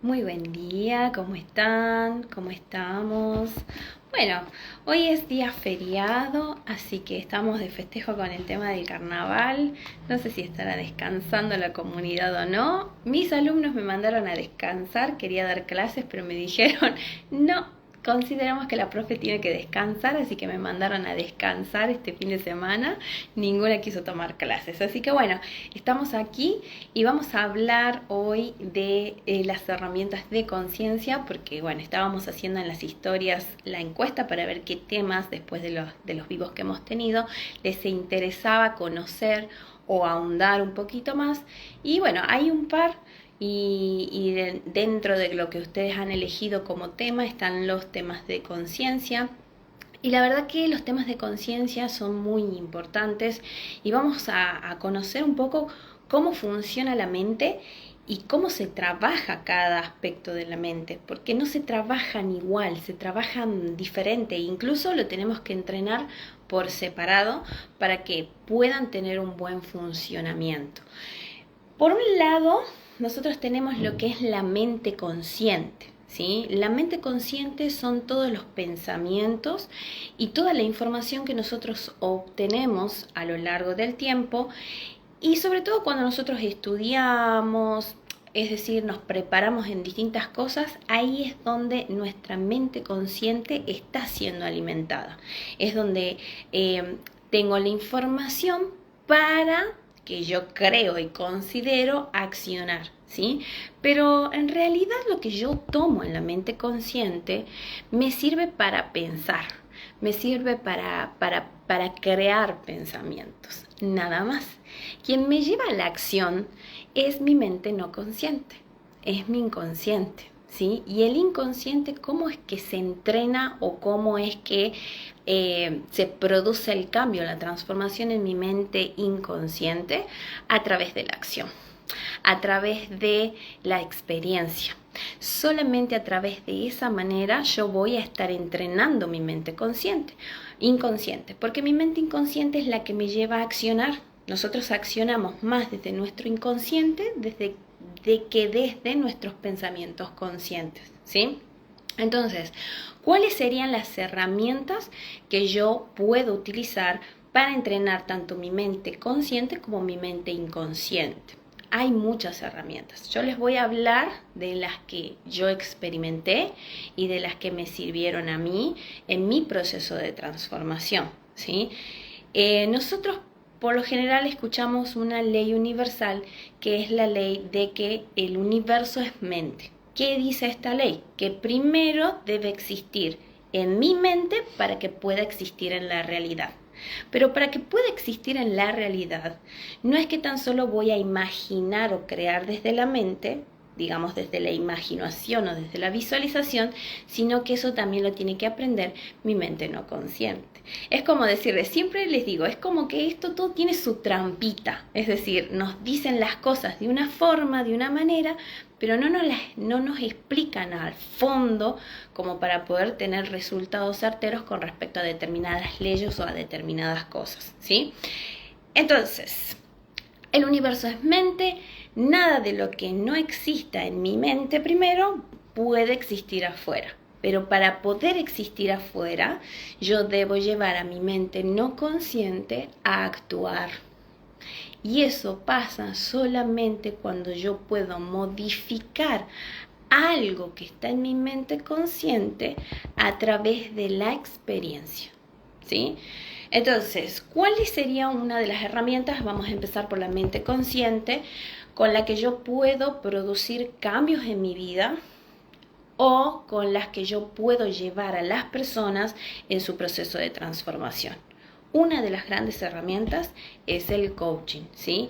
Muy buen día, ¿cómo están? ¿Cómo estamos? Bueno, hoy es día feriado, así que estamos de festejo con el tema del carnaval. No sé si estará descansando la comunidad o no. Mis alumnos me mandaron a descansar, quería dar clases, pero me dijeron, no, consideramos que la profe tiene que descansar, así que me mandaron a descansar este fin de semana. Ninguna quiso tomar clases. Así que bueno, estamos aquí y vamos a hablar hoy de las herramientas de conciencia, porque bueno, estábamos haciendo en las historias la encuesta para ver qué temas, después de los vivos que hemos tenido, les interesaba conocer o ahondar un poquito más. Y bueno, hay un par. Dentro de lo que ustedes han elegido como tema están los temas de conciencia. Y la verdad que los temas de conciencia son muy importantes y vamos a conocer un poco cómo funciona la mente y cómo se trabaja cada aspecto de la mente, porque no se trabajan igual, se trabajan diferente, incluso lo tenemos que entrenar por separado para que puedan tener un buen funcionamiento. Por un lado, nosotros tenemos lo que es la mente consciente, ¿sí? La mente consciente son todos los pensamientos y toda la información que nosotros obtenemos a lo largo del tiempo, y sobre todo cuando nosotros estudiamos, es decir, nos preparamos en distintas cosas. Ahí es donde nuestra mente consciente está siendo alimentada. Es donde tengo la información para que yo creo y considero accionar, ¿sí? Pero en realidad lo que yo tomo en la mente consciente me sirve para pensar, me sirve para crear pensamientos, nada más. Quien me lleva a la acción es mi mente no consciente, es mi inconsciente, ¿sí? Y el inconsciente, ¿cómo es que se entrena o cómo es que se produce el cambio, la transformación en mi mente inconsciente? A través de la acción, a través de la experiencia. Solamente a través de esa manera yo voy a estar entrenando mi mente inconsciente, porque mi mente inconsciente es la que me lleva a accionar. Nosotros accionamos más desde nuestro inconsciente desde nuestros pensamientos conscientes, ¿sí? Entonces, ¿cuáles serían las herramientas que yo puedo utilizar para entrenar tanto mi mente consciente como mi mente inconsciente? Hay muchas herramientas. Yo les voy a hablar de las que yo experimenté y de las que me sirvieron a mí en mi proceso de transformación, ¿sí? Nosotros por lo general escuchamos una ley universal, que es la ley de que el universo es mente. ¿Qué dice esta ley? Que primero debe existir en mi mente para que pueda existir en la realidad. Pero para que pueda existir en la realidad, no es que tan solo voy a imaginar o crear desde la mente, digamos desde la imaginación o desde la visualización, sino que eso también lo tiene que aprender mi mente no consciente. Es como decirles, siempre les digo, es como que esto todo tiene su trampita, es decir, nos dicen las cosas de una forma, de una manera, pero no nos explican al fondo como para poder tener resultados certeros con respecto a determinadas leyes o a determinadas cosas, ¿sí? Entonces, el universo es mente. Nada de lo que no exista en mi mente primero puede existir afuera. Pero para poder existir afuera, yo debo llevar a mi mente no consciente a actuar. Y eso pasa solamente cuando yo puedo modificar algo que está en mi mente consciente a través de la experiencia, ¿sí? Entonces, ¿cuál sería una de las herramientas? Vamos a empezar por la mente consciente, con la que yo puedo producir cambios en mi vida o con las que yo puedo llevar a las personas en su proceso de transformación. Una de las grandes herramientas es el coaching, ¿sí?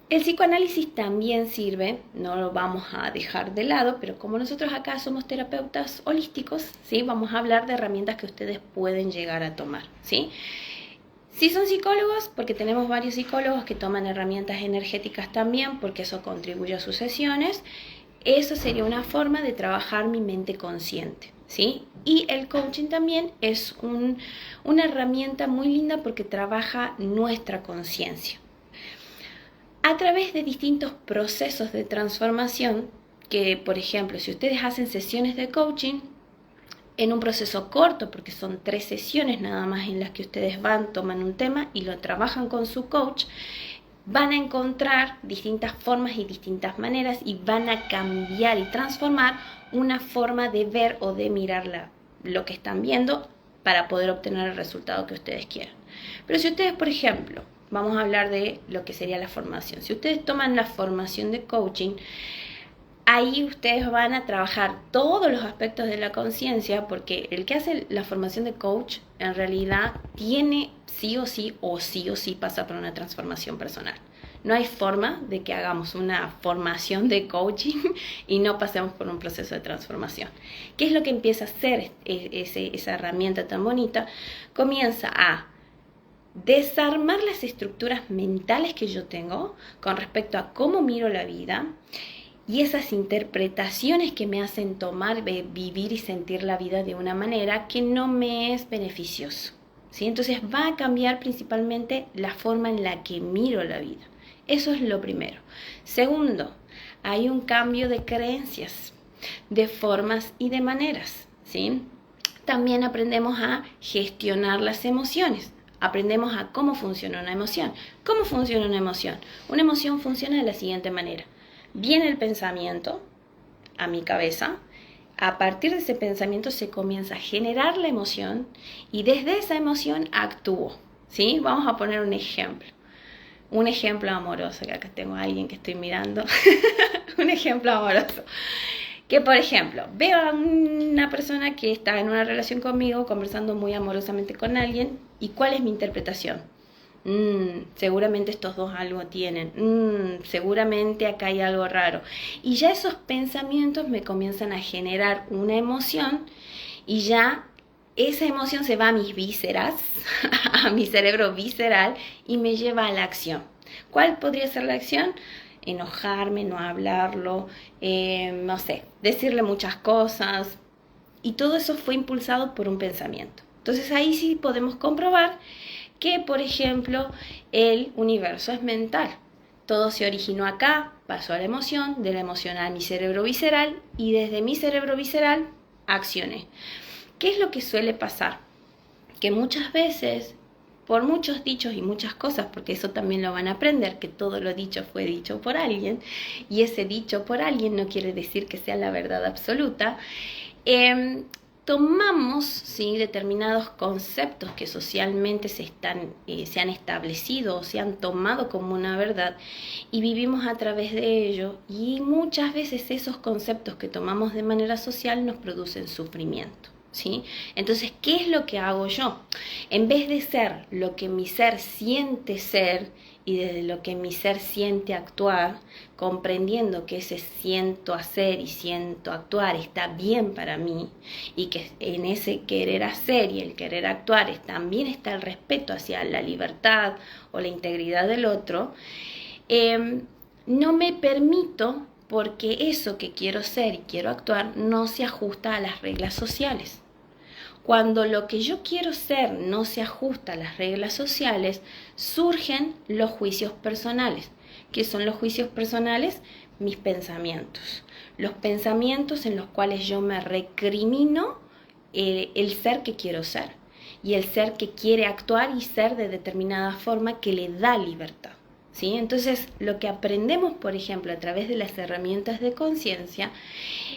El psicoanálisis también sirve, no lo vamos a dejar de lado, pero como nosotros acá somos terapeutas holísticos, ¿sí? Vamos a hablar de herramientas que ustedes pueden llegar a tomar, ¿sí? Si son psicólogos, porque tenemos varios psicólogos que toman herramientas energéticas también, porque eso contribuye a sus sesiones. Eso sería una forma de trabajar mi mente consciente, ¿sí? Y el coaching también es una herramienta muy linda porque trabaja nuestra conciencia. A través de distintos procesos de transformación, que, por ejemplo, si ustedes hacen sesiones de coaching en un proceso corto, porque son 3 sesiones nada más en las que ustedes van, toman un tema y lo trabajan con su coach, van a encontrar distintas formas y distintas maneras y van a cambiar y transformar una forma de ver o de mirar lo que están viendo para poder obtener el resultado que ustedes quieran. Pero si ustedes, por ejemplo, vamos a hablar de lo que sería la formación. Si ustedes toman la formación de coaching, ahí ustedes van a trabajar todos los aspectos de la conciencia, porque el que hace la formación de coach en realidad tiene sí o sí pasa por una transformación personal. No hay forma de que hagamos una formación de coaching y no pasemos por un proceso de transformación. ¿Qué es lo que empieza a hacer esa herramienta tan bonita? Comienza a desarmar las estructuras mentales que yo tengo con respecto a cómo miro la vida y esas interpretaciones que me hacen tomar, vivir y sentir la vida de una manera que no me es beneficioso, ¿sí? Entonces va a cambiar principalmente la forma en la que miro la vida. Eso es lo primero. Segundo, hay un cambio de creencias, de formas y de maneras, ¿sí? También aprendemos a gestionar las emociones. Aprendemos a cómo funciona una emoción. ¿Cómo funciona una emoción? Una emoción funciona de la siguiente manera. Viene el pensamiento a mi cabeza, a partir de ese pensamiento se comienza a generar la emoción y desde esa emoción actúo, ¿sí? Vamos a poner un ejemplo amoroso, que acá tengo a alguien que estoy mirando, un ejemplo amoroso. Que, por ejemplo, veo a una persona que está en una relación conmigo, conversando muy amorosamente con alguien, ¿y cuál es mi interpretación? Seguramente estos dos algo tienen, seguramente acá hay algo raro. Y ya esos pensamientos me comienzan a generar una emoción y ya esa emoción se va a mis vísceras, a mi cerebro visceral y me lleva a la acción. ¿Cuál podría ser la acción? Enojarme, no hablarlo, no sé, decirle muchas cosas. Y todo eso fue impulsado por un pensamiento. Entonces ahí sí podemos comprobar que, por ejemplo, el universo es mental. Todo se originó acá, pasó a la emoción, de la emoción a mi cerebro visceral y desde mi cerebro visceral accioné. ¿Qué es lo que suele pasar? Que muchas veces, por muchos dichos y muchas cosas, porque eso también lo van a aprender, que todo lo dicho fue dicho por alguien, y ese dicho por alguien no quiere decir que sea la verdad absoluta, tomamos, ¿sí?, determinados conceptos que socialmente se han establecido o se han tomado como una verdad y vivimos a través de ello, y muchas veces esos conceptos que tomamos de manera social nos producen sufrimiento, ¿sí? Entonces, ¿qué es lo que hago yo? En vez de ser lo que mi ser siente ser y desde lo que mi ser siente actuar, comprendiendo que ese siento hacer y siento actuar está bien para mí y que en ese querer hacer y el querer actuar también está el respeto hacia la libertad o la integridad del otro, no me permito, porque eso que quiero ser y quiero actuar no se ajusta a las reglas sociales. Cuando lo que yo quiero ser no se ajusta a las reglas sociales, surgen los juicios personales. ¿Qué son los juicios personales? Mis pensamientos. Los pensamientos en los cuales yo me recrimino el ser que quiero ser y el ser que quiere actuar y ser de determinada forma que le da libertad, ¿sí? Entonces, lo que aprendemos, por ejemplo, a través de las herramientas de conciencia,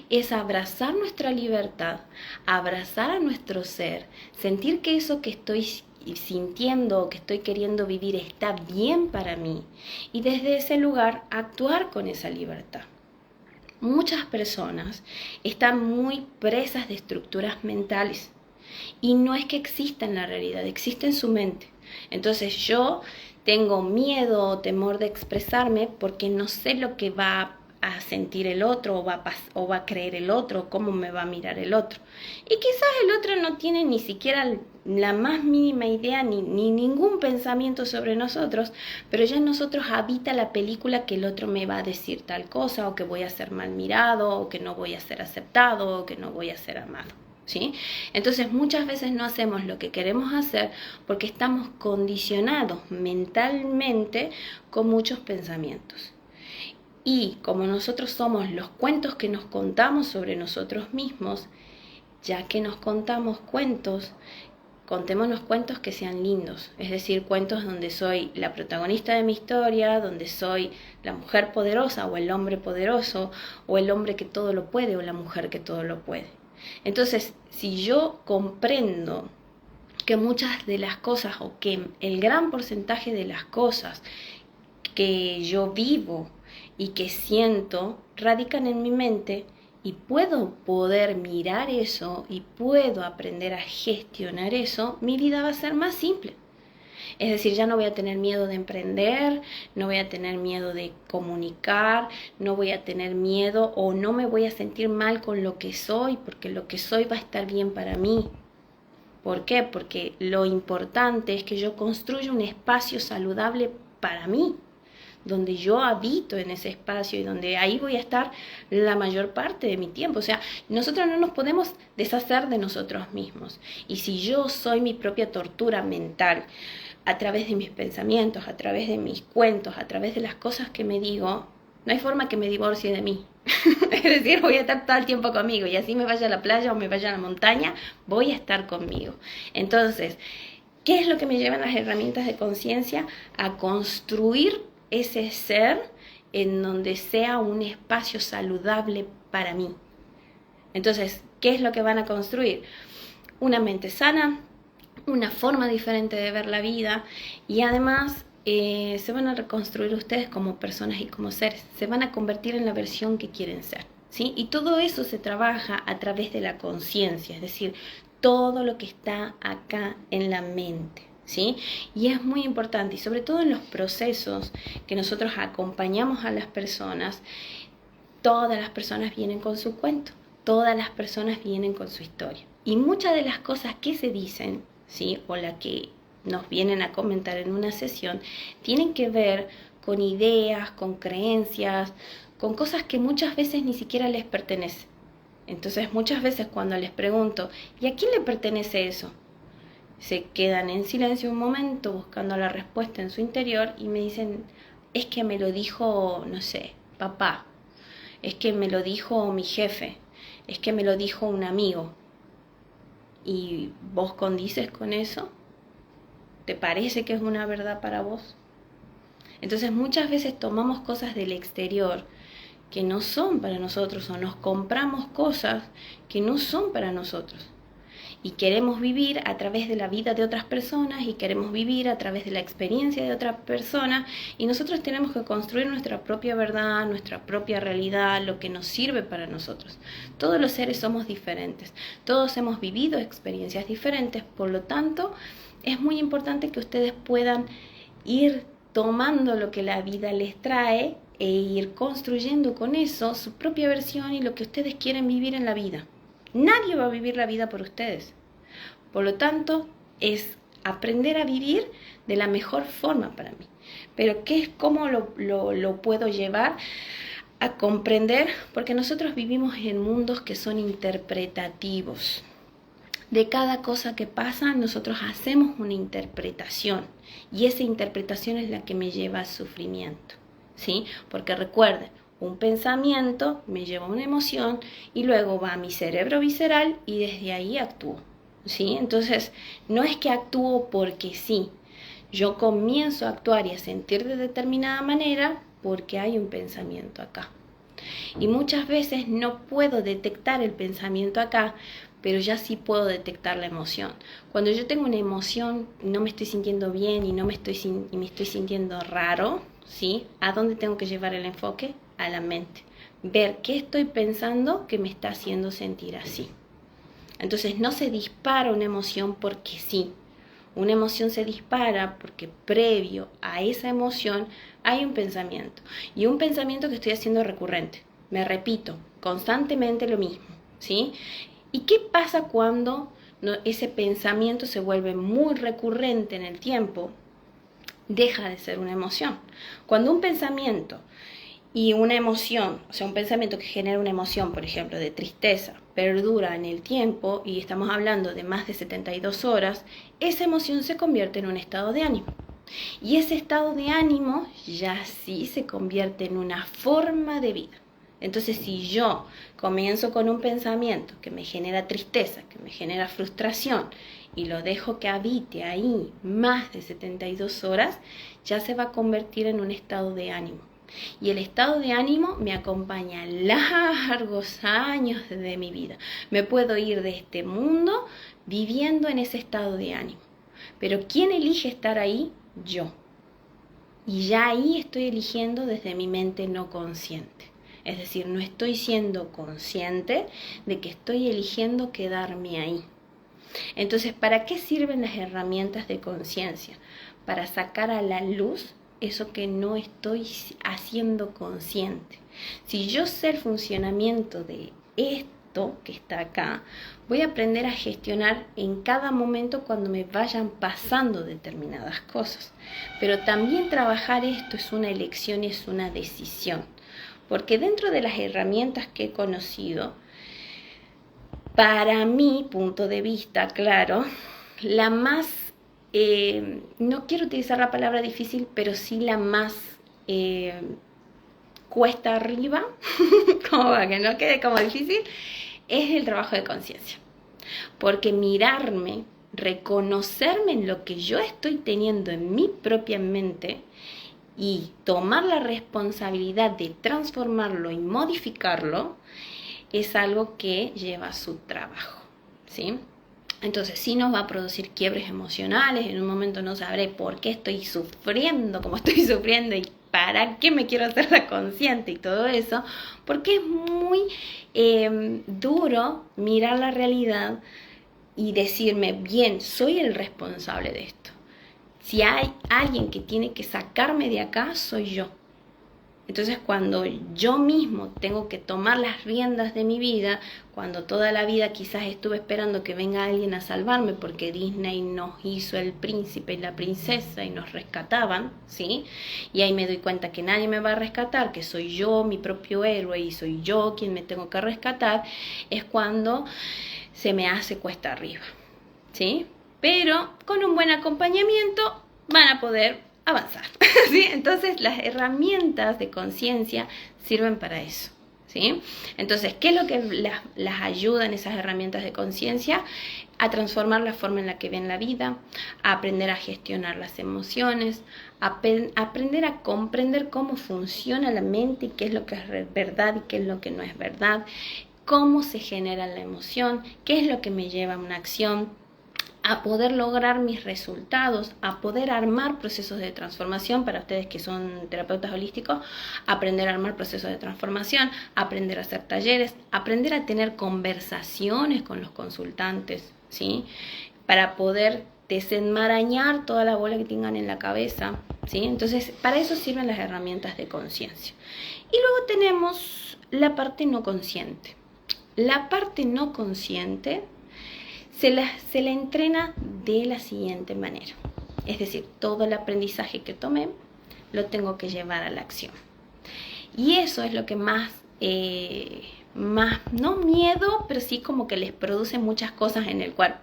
es abrazar nuestra libertad, abrazar a nuestro ser, sentir que eso que estoy sintiendo o que estoy queriendo vivir está bien para mí y desde ese lugar actuar con esa libertad. Muchas personas están muy presas de estructuras mentales y no es que exista en la realidad, existe en su mente. Entonces yo tengo miedo o temor de expresarme porque no sé lo que va a sentir el otro o va a creer el otro, cómo me va a mirar el otro. Y quizás el otro no tiene ni siquiera la más mínima idea ni ningún pensamiento sobre nosotros, pero ya en nosotros habita la película que el otro me va a decir tal cosa, o que voy a ser mal mirado, o que no voy a ser aceptado, o que no voy a ser amado, ¿sí? Entonces muchas veces no hacemos lo que queremos hacer porque estamos condicionados mentalmente con muchos pensamientos. Y como nosotros somos los cuentos que nos contamos sobre nosotros mismos, ya que nos contamos cuentos, contémonos cuentos que sean lindos, es decir, cuentos donde soy la protagonista de mi historia, donde soy la mujer poderosa o el hombre poderoso, o el hombre que todo lo puede o la mujer que todo lo puede. Entonces, si yo comprendo que muchas de las cosas o que el gran porcentaje de las cosas que yo vivo y que siento radican en mi mente, y puedo poder mirar eso y puedo aprender a gestionar eso, mi vida va a ser más simple. Es decir, ya no voy a tener miedo de emprender, no voy a tener miedo de comunicar, no voy a tener miedo o no me voy a sentir mal con lo que soy, porque lo que soy va a estar bien para mí. ¿Por qué? Porque lo importante es que yo construya un espacio saludable para mí, donde yo habito en ese espacio y donde ahí voy a estar la mayor parte de mi tiempo. O sea, nosotros no nos podemos deshacer de nosotros mismos. Y si yo soy mi propia tortura mental, a través de mis pensamientos, a través de mis cuentos, a través de las cosas que me digo, no hay forma que me divorcie de mí. Es decir, voy a estar todo el tiempo conmigo, y así me vaya a la playa o me vaya a la montaña, voy a estar conmigo. Entonces, ¿qué es lo que me llevan las herramientas de conciencia? A construir ese ser en donde sea un espacio saludable para mí. Entonces, ¿qué es lo que van a construir? Una mente sana, una forma diferente de ver la vida, y además se van a reconstruir ustedes como personas y como seres. Se van a convertir en la versión que quieren ser, ¿sí? Y todo eso se trabaja a través de la conciencia, es decir, todo lo que está acá en la mente, ¿sí? Y es muy importante, y sobre todo en los procesos que nosotros acompañamos a las personas, todas las personas vienen con su cuento, todas las personas vienen con su historia. Y muchas de las cosas que se dicen, ¿sí? O la que nos vienen a comentar en una sesión, tienen que ver con ideas, con creencias, con cosas que muchas veces ni siquiera les pertenecen. Entonces, muchas veces cuando les pregunto, ¿y a quién le pertenece eso?, se quedan en silencio un momento buscando la respuesta en su interior y me dicen, es que me lo dijo, no sé, papá, es que me lo dijo mi jefe, es que me lo dijo un amigo. ¿Y vos condices con eso? ¿Te parece que es una verdad para vos? Entonces muchas veces tomamos cosas del exterior que no son para nosotros, o nos compramos cosas que no son para nosotros. Y queremos vivir a través de la vida de otras personas, y queremos vivir a través de la experiencia de otras personas, y nosotros tenemos que construir nuestra propia verdad, nuestra propia realidad, lo que nos sirve para nosotros. Todos los seres somos diferentes, todos hemos vivido experiencias diferentes, por lo tanto, es muy importante que ustedes puedan ir tomando lo que la vida les trae e ir construyendo con eso su propia versión y lo que ustedes quieren vivir en la vida. Nadie va a vivir la vida por ustedes. Por lo tanto, es aprender a vivir de la mejor forma para mí. Pero ¿cómo lo puedo llevar a comprender? Porque nosotros vivimos en mundos que son interpretativos. De cada cosa que pasa, nosotros hacemos una interpretación. Y esa interpretación es la que me lleva al sufrimiento, ¿sí? Porque recuerden, un pensamiento me lleva a una emoción y luego va a mi cerebro visceral y desde ahí actúo, ¿sí? Entonces, no es que actúo porque sí. Yo comienzo a actuar y a sentir de determinada manera porque hay un pensamiento acá. Y muchas veces no puedo detectar el pensamiento acá, pero ya sí puedo detectar la emoción. Cuando yo tengo una emoción, no me estoy sintiendo bien y me estoy sintiendo raro, ¿sí? ¿A dónde tengo que llevar el enfoque? A la mente. Ver qué estoy pensando que me está haciendo sentir así. Entonces no se dispara una emoción porque sí. Una emoción se dispara porque previo a esa emoción hay un pensamiento. Y un pensamiento que estoy haciendo recurrente. Me repito constantemente lo mismo, ¿sí? ¿Y qué pasa cuando ese pensamiento se vuelve muy recurrente en el tiempo? Deja de ser una emoción. Cuando un pensamiento y una emoción, o sea, un pensamiento que genera una emoción, por ejemplo, de tristeza, perdura en el tiempo, y estamos hablando de más de 72 horas, esa emoción se convierte en un estado de ánimo. Y ese estado de ánimo ya sí se convierte en una forma de vida. Entonces, si yo comienzo con un pensamiento que me genera tristeza, que me genera frustración, y lo dejo que habite ahí más de 72 horas, ya se va a convertir en un estado de ánimo. Y el estado de ánimo me acompaña largos años de mi vida. Me puedo ir de este mundo viviendo en ese estado de ánimo. Pero ¿quién elige estar ahí? Yo. Y ya ahí estoy eligiendo desde mi mente no consciente. Es decir, no estoy siendo consciente de que estoy eligiendo quedarme ahí. Entonces, ¿para qué sirven las herramientas de conciencia? Para sacar a la luz eso que no estoy haciendo consciente. Si yo sé el funcionamiento de esto que está acá, voy a aprender a gestionar en cada momento cuando me vayan pasando determinadas cosas. Pero también trabajar esto es una elección y es una decisión. Porque dentro de las herramientas que he conocido, para mi punto de vista, claro, la más, no quiero utilizar la palabra difícil, pero sí la más cuesta arriba, como para que no quede como difícil, es el trabajo de conciencia. Porque mirarme, reconocerme en lo que yo estoy teniendo en mi propia mente y tomar la responsabilidad de transformarlo y modificarlo, es algo que lleva su trabajo, ¿sí? Entonces sí nos va a producir quiebres emocionales, en un momento no sabré por qué estoy sufriendo como estoy sufriendo y para qué me quiero hacer la consciente y todo eso, porque es muy duro mirar la realidad y decirme, bien, soy el responsable de esto. Si hay alguien que tiene que sacarme de acá, soy yo. Entonces, cuando yo mismo tengo que tomar las riendas de mi vida, cuando toda la vida quizás estuve esperando que venga alguien a salvarme porque Disney nos hizo el príncipe y la princesa y nos rescataban, ¿sí? Y ahí me doy cuenta que nadie me va a rescatar, que soy yo mi propio héroe y soy yo quien me tengo que rescatar, es cuando se me hace cuesta arriba, ¿sí? Pero con un buen acompañamiento van a poder avanzar, ¿sí? Entonces las herramientas de conciencia sirven para eso, ¿sí? Entonces, ¿qué es lo que las ayuda en esas herramientas de conciencia? A transformar la forma en la que ven la vida, a aprender a gestionar las emociones, a aprender a comprender cómo funciona la mente y qué es lo que es verdad y qué es lo que no es verdad, cómo se genera la emoción, qué es lo que me lleva a una acción, a poder lograr mis resultados, a poder armar procesos de transformación. Para ustedes que son terapeutas holísticos, aprender a armar procesos de transformación, aprender a hacer talleres, aprender a tener conversaciones con los consultantes, ¿sí? Para poder desenmarañar toda la bola que tengan en la cabeza, ¿sí? Entonces, para eso sirven las herramientas de conciencia. Y luego tenemos la parte no consciente. La parte no consciente se la entrena de la siguiente manera. Es decir, todo el aprendizaje que tomé lo tengo que llevar a la acción. Y eso es lo que más, no miedo, pero sí como que les produce muchas cosas en el cuerpo.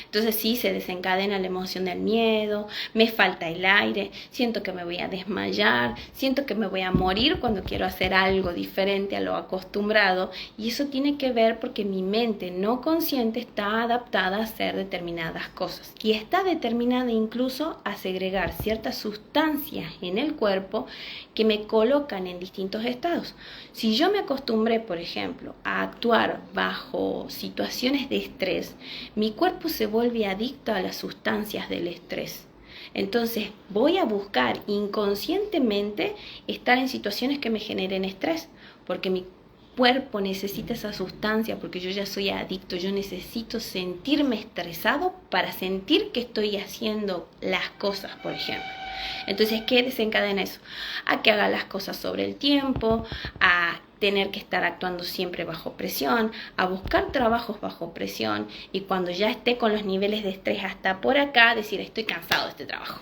Entonces sí, se desencadena la emoción del miedo, me falta el aire, siento que me voy a desmayar, siento que me voy a morir cuando quiero hacer algo diferente a lo acostumbrado, y eso tiene que ver porque mi mente no consciente está adaptada a hacer determinadas cosas y está determinada incluso a segregar ciertas sustancias en el cuerpo que me colocan en distintos estados. Si yo me acostumbré, por ejemplo, a actuar bajo situaciones de estrés, mi cuerpo se vuelve adicto a las sustancias del estrés. Entonces voy a buscar inconscientemente estar en situaciones que me generen estrés, porque mi cuerpo necesita esa sustancia, porque yo ya soy adicto, yo necesito sentirme estresado para sentir que estoy haciendo las cosas, por ejemplo. Entonces, ¿qué desencadena eso? A que haga las cosas sobre el tiempo, a tener que estar actuando siempre bajo presión, a buscar trabajos bajo presión, y cuando ya esté con los niveles de estrés hasta por acá, decir, estoy cansado de este trabajo.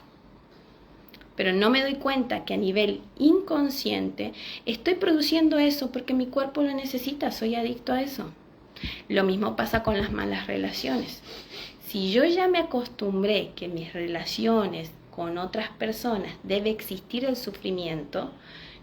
Pero no me doy cuenta que a nivel inconsciente estoy produciendo eso porque mi cuerpo lo necesita, soy adicto a eso. Lo mismo pasa con las malas relaciones. Si yo ya me acostumbré que mis relaciones con otras personas debe existir el sufrimiento,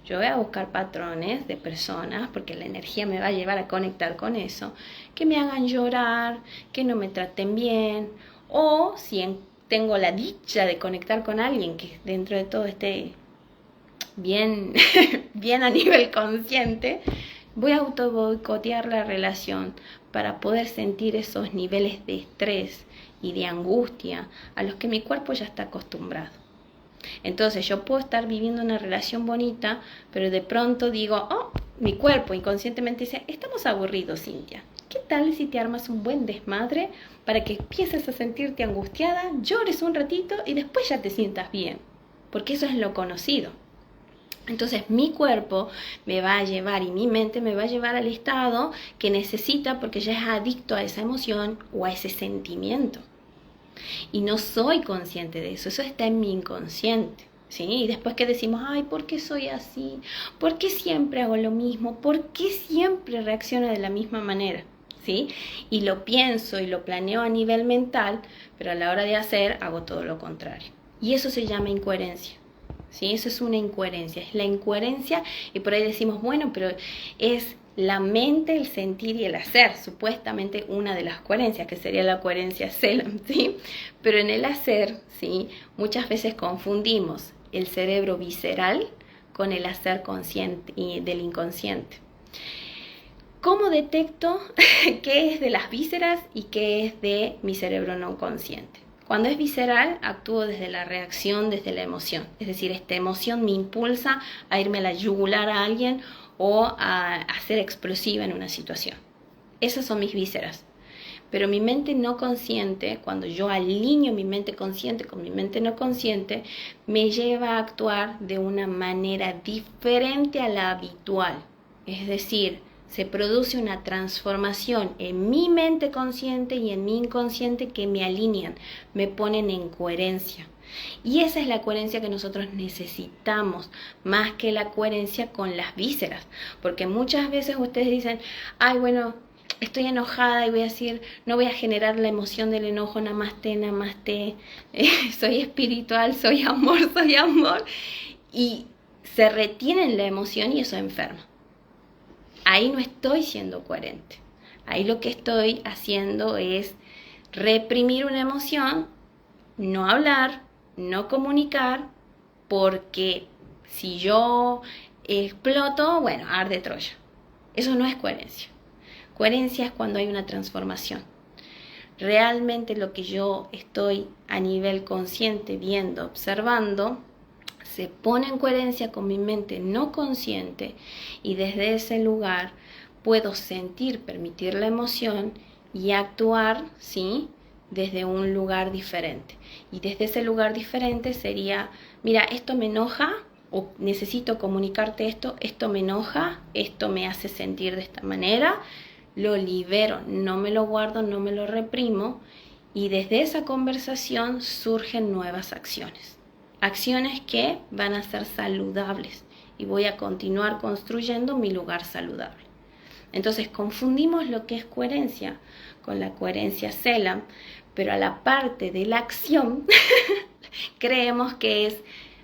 yo voy a buscar patrones de personas, porque la energía me va a llevar a conectar con eso, que me hagan llorar, que no me traten bien, o si tengo la dicha de conectar con alguien que dentro de todo esté bien, bien a nivel consciente, voy a auto boicotear la relación para poder sentir esos niveles de estrés y de angustia a los que mi cuerpo ya está acostumbrado. Entonces yo puedo estar viviendo una relación bonita, pero de pronto digo, oh, mi cuerpo inconscientemente dice, estamos aburridos, Cintia. ¿Qué tal si te armas un buen desmadre para que empieces a sentirte angustiada, llores un ratito y después ya te sientas bien? Porque eso es lo conocido. Entonces mi cuerpo me va a llevar y mi mente me va a llevar al estado que necesita porque ya es adicto a esa emoción o a ese sentimiento. Y no soy consciente de eso, eso está en mi inconsciente, ¿sí? Y después que decimos, ay, ¿por qué soy así? ¿Por qué siempre hago lo mismo? ¿Por qué siempre reacciono de la misma manera? ¿Sí? Y lo pienso y lo planeo a nivel mental, pero a la hora de hacer hago todo lo contrario. Y eso se llama incoherencia. ¿Sí? Eso es una incoherencia, es la incoherencia y por ahí decimos, bueno, pero es la mente, el sentir y el hacer, supuestamente una de las coherencias, que sería la coherencia Selam, ¿sí? Pero en el hacer, ¿sí? Muchas veces confundimos el cerebro visceral con el hacer consciente y del inconsciente. ¿Cómo detecto qué es de las vísceras y qué es de mi cerebro no consciente? Cuando es visceral, actúo desde la reacción, desde la emoción. Es decir, esta emoción me impulsa a irme a la yugular a alguien o a ser explosiva en una situación. Esas son mis vísceras. Pero mi mente no consciente, cuando yo alineo mi mente consciente con mi mente no consciente, me lleva a actuar de una manera diferente a la habitual. Es decir, se produce una transformación en mi mente consciente y en mi inconsciente que me alinean, me ponen en coherencia. Y esa es la coherencia que nosotros necesitamos, más que la coherencia con las vísceras. Porque muchas veces ustedes dicen, ay, bueno, estoy enojada y voy a decir, no voy a generar la emoción del enojo, namaste, namaste, soy espiritual, soy amor, y se retiene la emoción y eso enferma. Ahí no estoy siendo coherente. Ahí lo que estoy haciendo es reprimir una emoción, no hablar, no comunicar, porque si yo exploto, bueno, arde Troya. Eso no es coherencia. Coherencia es cuando hay una transformación. Realmente lo que yo estoy a nivel consciente viendo, observando, se pone en coherencia con mi mente no consciente y desde ese lugar puedo sentir, permitir la emoción y actuar, ¿sí?, desde un lugar diferente. Y desde ese lugar diferente sería, mira, esto me enoja o necesito comunicarte esto me enoja, esto me hace sentir de esta manera, lo libero, no me lo guardo, no me lo reprimo y desde esa conversación surgen nuevas acciones. Acciones que van a ser saludables y voy a continuar construyendo mi lugar saludable. Entonces confundimos lo que es coherencia con la coherencia Selam, pero a la parte de la acción creemos que es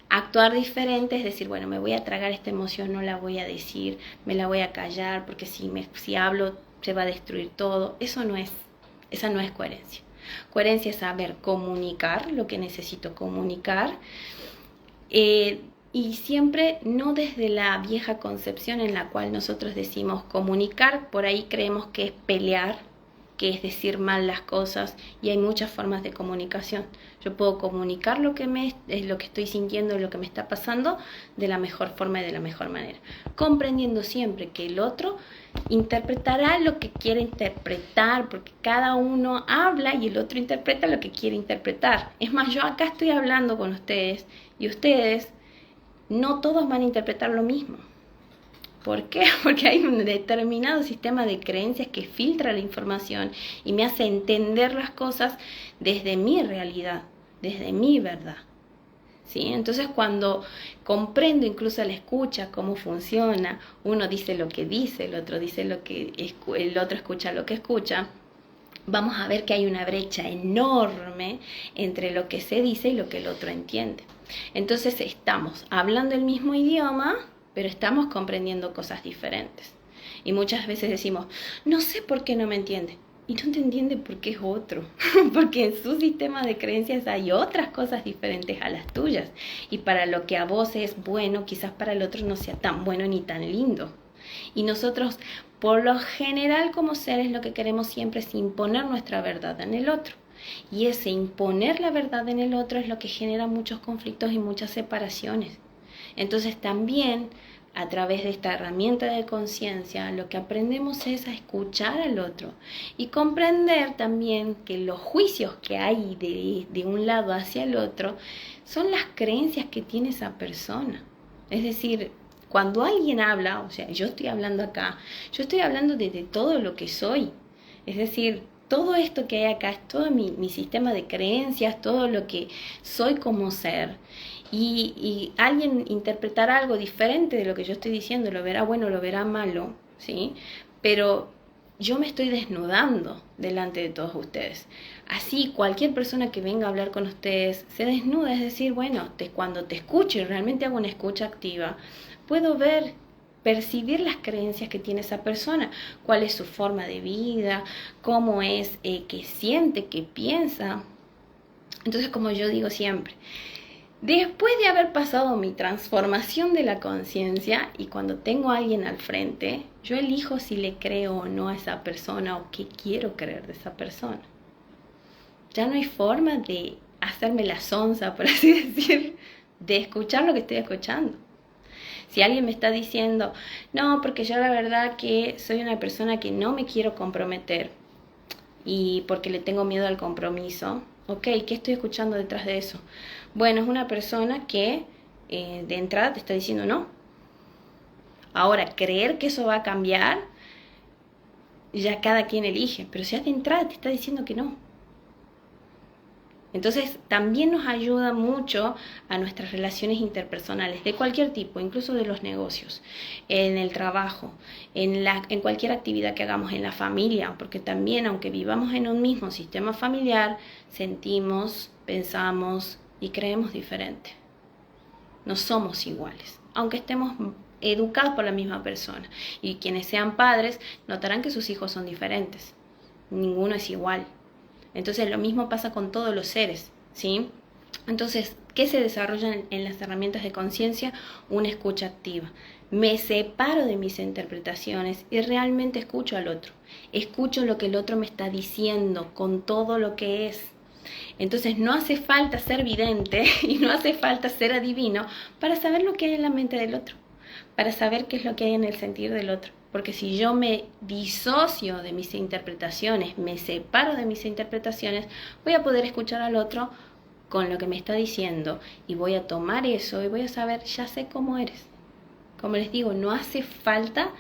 actuar diferente, es decir, bueno, me voy a tragar esta emoción, no la voy a decir, me la voy a callar porque si hablo se va a destruir todo. Esa no es coherencia. Coherencia es saber comunicar lo que necesito comunicar y siempre no desde la vieja concepción en la cual nosotros decimos comunicar, por ahí creemos que es pelear, que es decir mal las cosas y hay muchas formas de comunicación. Yo puedo comunicar lo que estoy sintiendo, lo que me está pasando de la mejor forma y de la mejor manera, comprendiendo siempre que el otro interpretará lo que quiere interpretar, porque cada uno habla y el otro interpreta lo que quiere interpretar. Es más, yo acá estoy hablando con ustedes y ustedes no todos van a interpretar lo mismo. ¿Por qué? Porque hay un determinado sistema de creencias que filtra la información y me hace entender las cosas desde mi realidad, desde mi verdad. ¿Sí? Entonces cuando comprendo incluso la escucha, cómo funciona, uno dice lo que dice, el otro dice el otro escucha lo que escucha, vamos a ver que hay una brecha enorme entre lo que se dice y lo que el otro entiende. Entonces estamos hablando el mismo idioma, pero estamos comprendiendo cosas diferentes. Y muchas veces decimos, no sé por qué no me entiende. Y no te entiende porque es otro, porque en su sistema de creencias hay otras cosas diferentes a las tuyas. Y para lo que a vos es bueno, quizás para el otro no sea tan bueno ni tan lindo. Y nosotros, por lo general como seres, lo que queremos siempre es imponer nuestra verdad en el otro. Y ese imponer la verdad en el otro es lo que genera muchos conflictos y muchas separaciones. Entonces también, a través de esta herramienta de conciencia, lo que aprendemos es a escuchar al otro y comprender también que los juicios que hay de un lado hacia el otro son las creencias que tiene esa persona. Es decir, cuando alguien habla, o sea, yo estoy hablando acá, yo estoy hablando de todo lo que soy. Es decir, todo esto que hay acá es todo mi sistema de creencias, todo lo que soy como ser. Y alguien interpretará algo diferente de lo que yo estoy diciendo, lo verá bueno, lo verá malo, ¿sí? Pero yo me estoy desnudando delante de todos ustedes. Así, cualquier persona que venga a hablar con ustedes se desnuda, es decir, bueno, cuando te escucho y realmente hago una escucha activa, puedo ver, percibir las creencias que tiene esa persona, cuál es su forma de vida, cómo es que siente, que piensa. Entonces, como yo digo siempre, después de haber pasado mi transformación de la conciencia y cuando tengo a alguien al frente, yo elijo si le creo o no a esa persona o qué quiero creer de esa persona. Ya no hay forma de hacerme la sonza, por así decir, de escuchar lo que estoy escuchando. Si alguien me está diciendo, no, porque yo la verdad que soy una persona que no me quiero comprometer y porque le tengo miedo al compromiso, ok, ¿qué estoy escuchando detrás de eso? Bueno, es una persona que de entrada te está diciendo no. Ahora, creer que eso va a cambiar, ya cada quien elige, pero si de entrada te está diciendo que no. Entonces también nos ayuda mucho a nuestras relaciones interpersonales de cualquier tipo, incluso de los negocios, en el trabajo, en cualquier actividad que hagamos en la familia, porque también aunque vivamos en un mismo sistema familiar, sentimos, pensamos y creemos diferente. No somos iguales, aunque estemos educados por la misma persona. Y quienes sean padres notarán que sus hijos son diferentes. Ninguno es igual. Entonces lo mismo pasa con todos los seres, ¿sí? Entonces, ¿qué se desarrolla en las herramientas de conciencia? Una escucha activa. Me separo de mis interpretaciones y realmente escucho al otro. Escucho lo que el otro me está diciendo con todo lo que es. Entonces no hace falta ser vidente y no hace falta ser adivino para saber lo que hay en la mente del otro, para saber qué es lo que hay en el sentir del otro. Porque si yo me disocio de mis interpretaciones, me separo de mis interpretaciones, voy a poder escuchar al otro con lo que me está diciendo y voy a tomar eso y voy a saber, ya sé cómo eres. Como les digo, no hace falta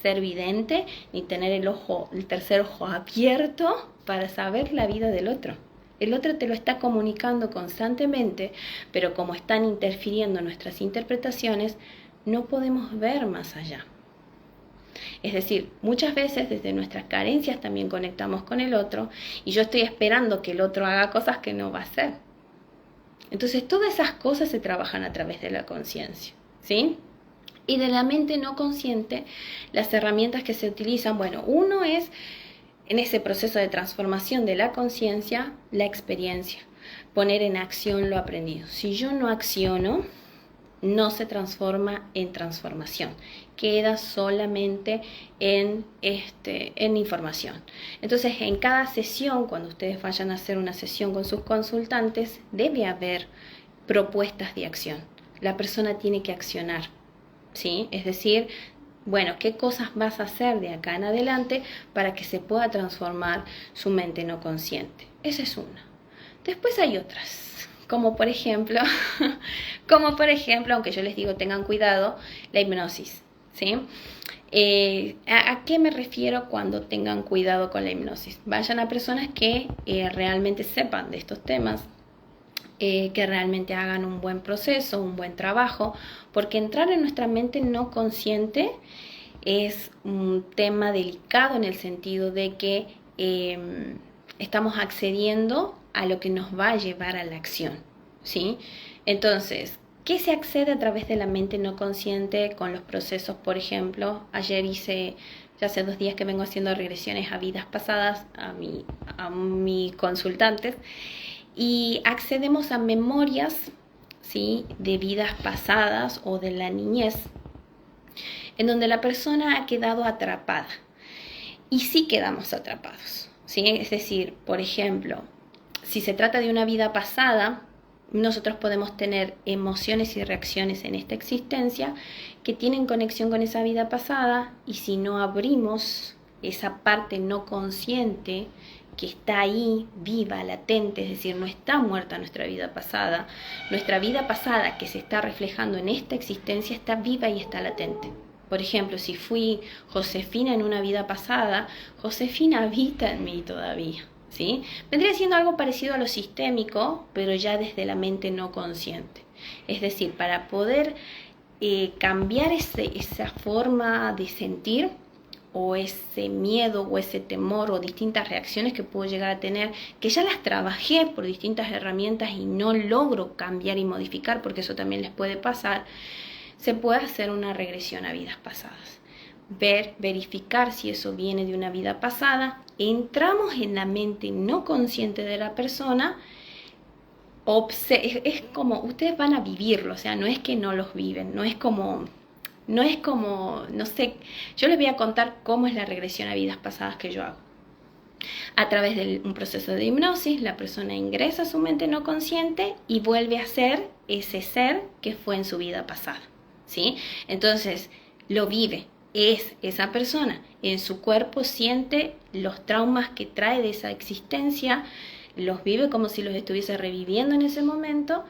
ser vidente ni tener el tercer ojo abierto para saber la vida del otro. El otro te lo está comunicando constantemente, pero como están interfiriendo nuestras interpretaciones, no podemos ver más allá. Es decir, muchas veces desde nuestras carencias también conectamos con el otro y yo estoy esperando que el otro haga cosas que no va a hacer. Entonces todas esas cosas se trabajan a través de la conciencia, ¿sí? Y de la mente no consciente, las herramientas que se utilizan, bueno, uno es en ese proceso de transformación de la conciencia, la experiencia, poner en acción lo aprendido. Si yo no acciono, no se transforma en transformación, queda solamente en información. Entonces, en cada sesión, cuando ustedes vayan a hacer una sesión con sus consultantes, debe haber propuestas de acción. La persona tiene que accionar, ¿sí? Es decir, bueno, ¿qué cosas vas a hacer de acá en adelante para que se pueda transformar su mente no consciente? Esa es una. Después hay otras, como por ejemplo, aunque yo les digo tengan cuidado, la hipnosis, ¿sí? ¿A qué me refiero cuando tengan cuidado con la hipnosis? Vayan a personas que realmente sepan de estos temas, que realmente hagan un buen proceso, un buen trabajo, porque entrar en nuestra mente no consciente es un tema delicado en el sentido de que estamos accediendo a lo que nos va a llevar a la acción, ¿sí? Entonces, ¿qué se accede a través de la mente no consciente con los procesos? Por ejemplo, ayer ya hace 2 días que vengo haciendo regresiones a vidas pasadas a mi consultantes, y accedemos a memorias, ¿sí?, de vidas pasadas o de la niñez, en donde la persona ha quedado atrapada. Y sí quedamos atrapados, ¿sí? Es decir, por ejemplo, si se trata de una vida pasada, nosotros podemos tener emociones y reacciones en esta existencia que tienen conexión con esa vida pasada, y si no abrimos esa parte no consciente que está ahí, viva, latente, es decir, no está muerta nuestra vida pasada que se está reflejando en esta existencia está viva y está latente. Por ejemplo, si fui Josefina en una vida pasada, Josefina habita en mí todavía, ¿sí? Vendría siendo algo parecido a lo sistémico, pero ya desde la mente no consciente. Es decir, para poder cambiar esa forma de sentir, o ese miedo o ese temor o distintas reacciones que puedo llegar a tener, que ya las trabajé por distintas herramientas y no logro cambiar y modificar, porque eso también les puede pasar, se puede hacer una regresión a vidas pasadas. Verificar si eso viene de una vida pasada, entramos en la mente no consciente de la persona, es como, ustedes van a vivirlo, o sea, no es que no los viven, no es como, no sé, yo les voy a contar cómo es la regresión a vidas pasadas que yo hago. A través de un proceso de hipnosis, la persona ingresa a su mente no consciente y vuelve a ser ese ser que fue en su vida pasada, ¿sí? Entonces, lo vive, es esa persona. En su cuerpo siente los traumas que trae de esa existencia, los vive como si los estuviese reviviendo en ese momento,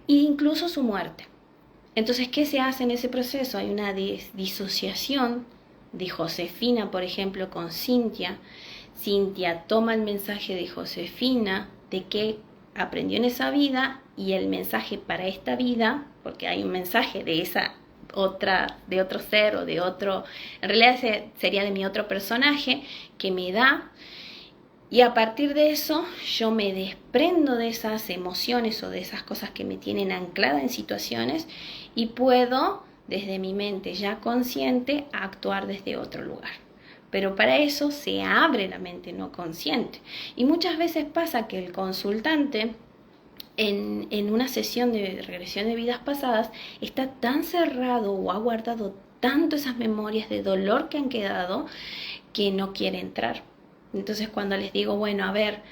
e incluso su muerte. Entonces, ¿qué se hace en ese proceso? Hay una disociación de Josefina, por ejemplo, con Cintia. Cintia toma el mensaje de Josefina, de que aprendió en esa vida, y el mensaje para esta vida, porque hay un mensaje de esa otra, de otro ser o de otro, en realidad sería de mi otro personaje, que me da. Y a partir de eso yo me desprendo de esas emociones o de esas cosas que me tienen anclada en situaciones, y puedo, desde mi mente ya consciente, actuar desde otro lugar. Pero para eso se abre la mente no consciente. Y muchas veces pasa que el consultante en una sesión de regresión de vidas pasadas está tan cerrado o ha guardado tanto esas memorias de dolor que han quedado, que no quiere entrar. Entonces, cuando les digo, bueno, a ver,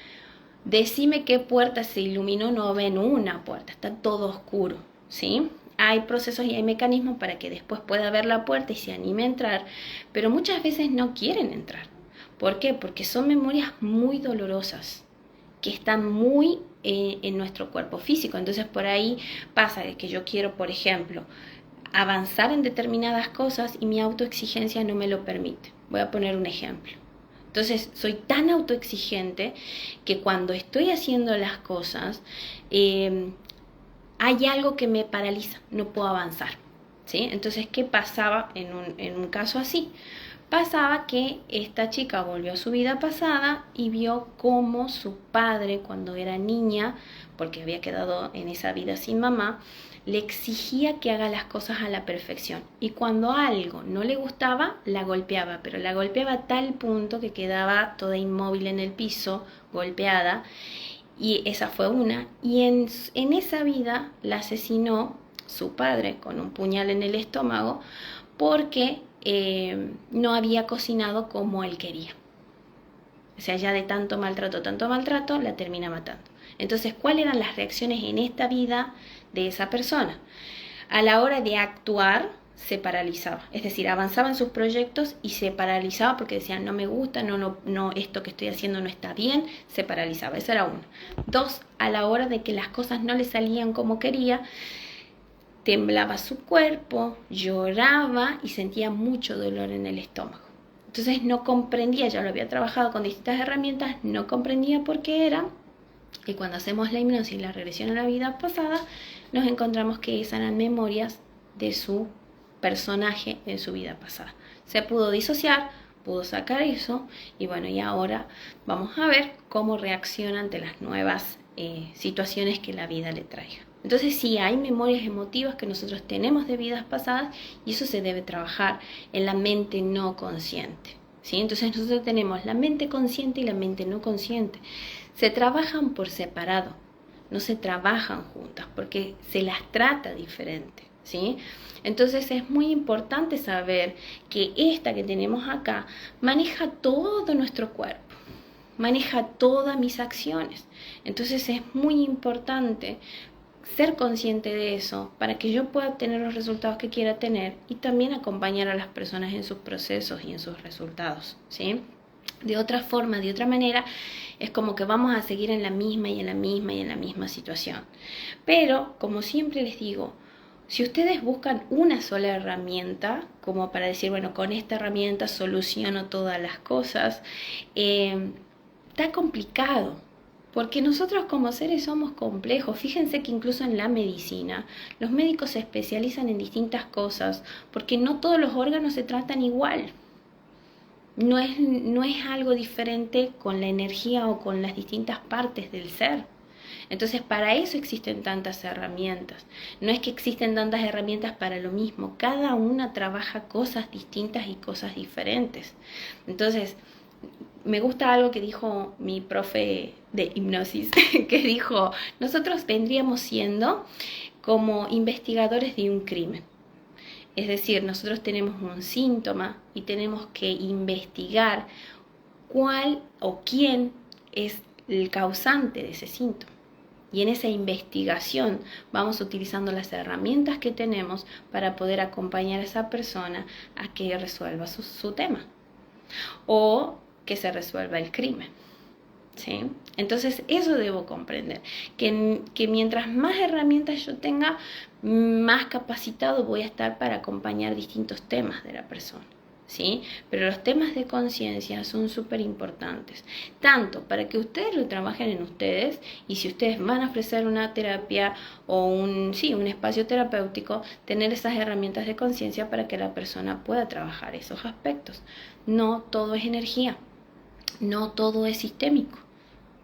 decime qué puerta se iluminó, no ven una puerta, está todo oscuro, ¿sí? Hay procesos y hay mecanismos para que después pueda ver la puerta y se anime a entrar, pero muchas veces no quieren entrar. ¿Por qué? Porque son memorias muy dolorosas, que están muy en nuestro cuerpo físico. Entonces, por ahí pasa que yo quiero, por ejemplo, avanzar en determinadas cosas y mi autoexigencia no me lo permite. Voy a poner un ejemplo. Entonces, soy tan autoexigente que cuando estoy haciendo las cosas, hay algo que me paraliza, no puedo avanzar, ¿sí? Entonces, ¿qué pasaba en un caso así? Pasaba que esta chica volvió a su vida pasada y vio cómo su padre, cuando era niña, porque había quedado en esa vida sin mamá, le exigía que haga las cosas a la perfección. Y cuando algo no le gustaba, la golpeaba, pero la golpeaba a tal punto que quedaba toda inmóvil en el piso, golpeada. Y esa fue una. Y en esa vida la asesinó su padre con un puñal en el estómago, porque no había cocinado como él quería. O sea, ya de tanto maltrato, la termina matando. Entonces, ¿cuáles eran las reacciones en esta vida de esa persona? A la hora de actuar, se paralizaba. Es decir, avanzaba en sus proyectos y se paralizaba porque decían, no me gusta, no, esto que estoy haciendo no está bien, se paralizaba. Esa era una. 2, a la hora de que las cosas no le salían como quería, temblaba su cuerpo, lloraba y sentía mucho dolor en el estómago. Entonces no comprendía, ya lo había trabajado con distintas herramientas, no comprendía por qué era. Y cuando hacemos la hipnosis y la regresión a la vida pasada, nos encontramos que esas eran memorias de su personaje en su vida pasada. Se pudo disociar, pudo sacar eso y bueno, y ahora vamos a ver cómo reacciona ante las nuevas situaciones que la vida le traiga. Entonces sí, hay memorias emotivas que nosotros tenemos de vidas pasadas y eso se debe trabajar en la mente no consciente, ¿sí? Entonces nosotros tenemos la mente consciente y la mente no consciente. Se trabajan por separado, no se trabajan juntas porque se las trata diferente, ¿sí? Entonces es muy importante saber que esta que tenemos acá maneja todo nuestro cuerpo, maneja todas mis acciones. Entonces es muy importante ser consciente de eso para que yo pueda obtener los resultados que quiera tener y también acompañar a las personas en sus procesos y en sus resultados, ¿sí? De otra forma, de otra manera, es como que vamos a seguir en la misma y en la misma y en la misma situación. Pero, como siempre les digo, si ustedes buscan una sola herramienta, como para decir, bueno, con esta herramienta soluciono todas las cosas, está complicado. Porque nosotros como seres somos complejos. Fíjense que incluso en la medicina, los médicos se especializan en distintas cosas, porque no todos los órganos se tratan igual. No es algo diferente con la energía o con las distintas partes del ser. Entonces, para eso existen tantas herramientas. No es que existen tantas herramientas para lo mismo. Cada una trabaja cosas distintas y cosas diferentes. Entonces, me gusta algo que dijo mi profe de hipnosis, que dijo, nosotros vendríamos siendo como investigadores de un crimen. Es decir, nosotros tenemos un síntoma y tenemos que investigar cuál o quién es el causante de ese síntoma. Y en esa investigación vamos utilizando las herramientas que tenemos para poder acompañar a esa persona a que resuelva su tema o que se resuelva el crimen, ¿sí? Entonces eso debo comprender, que mientras más herramientas yo tenga, más capacitado voy a estar para acompañar distintos temas de la persona, ¿sí? Pero los temas de conciencia son súper importantes, tanto para que ustedes lo trabajen en ustedes y si ustedes van a ofrecer una terapia o un espacio terapéutico, tener esas herramientas de conciencia para que la persona pueda trabajar esos aspectos. No todo es energía, no todo es sistémico,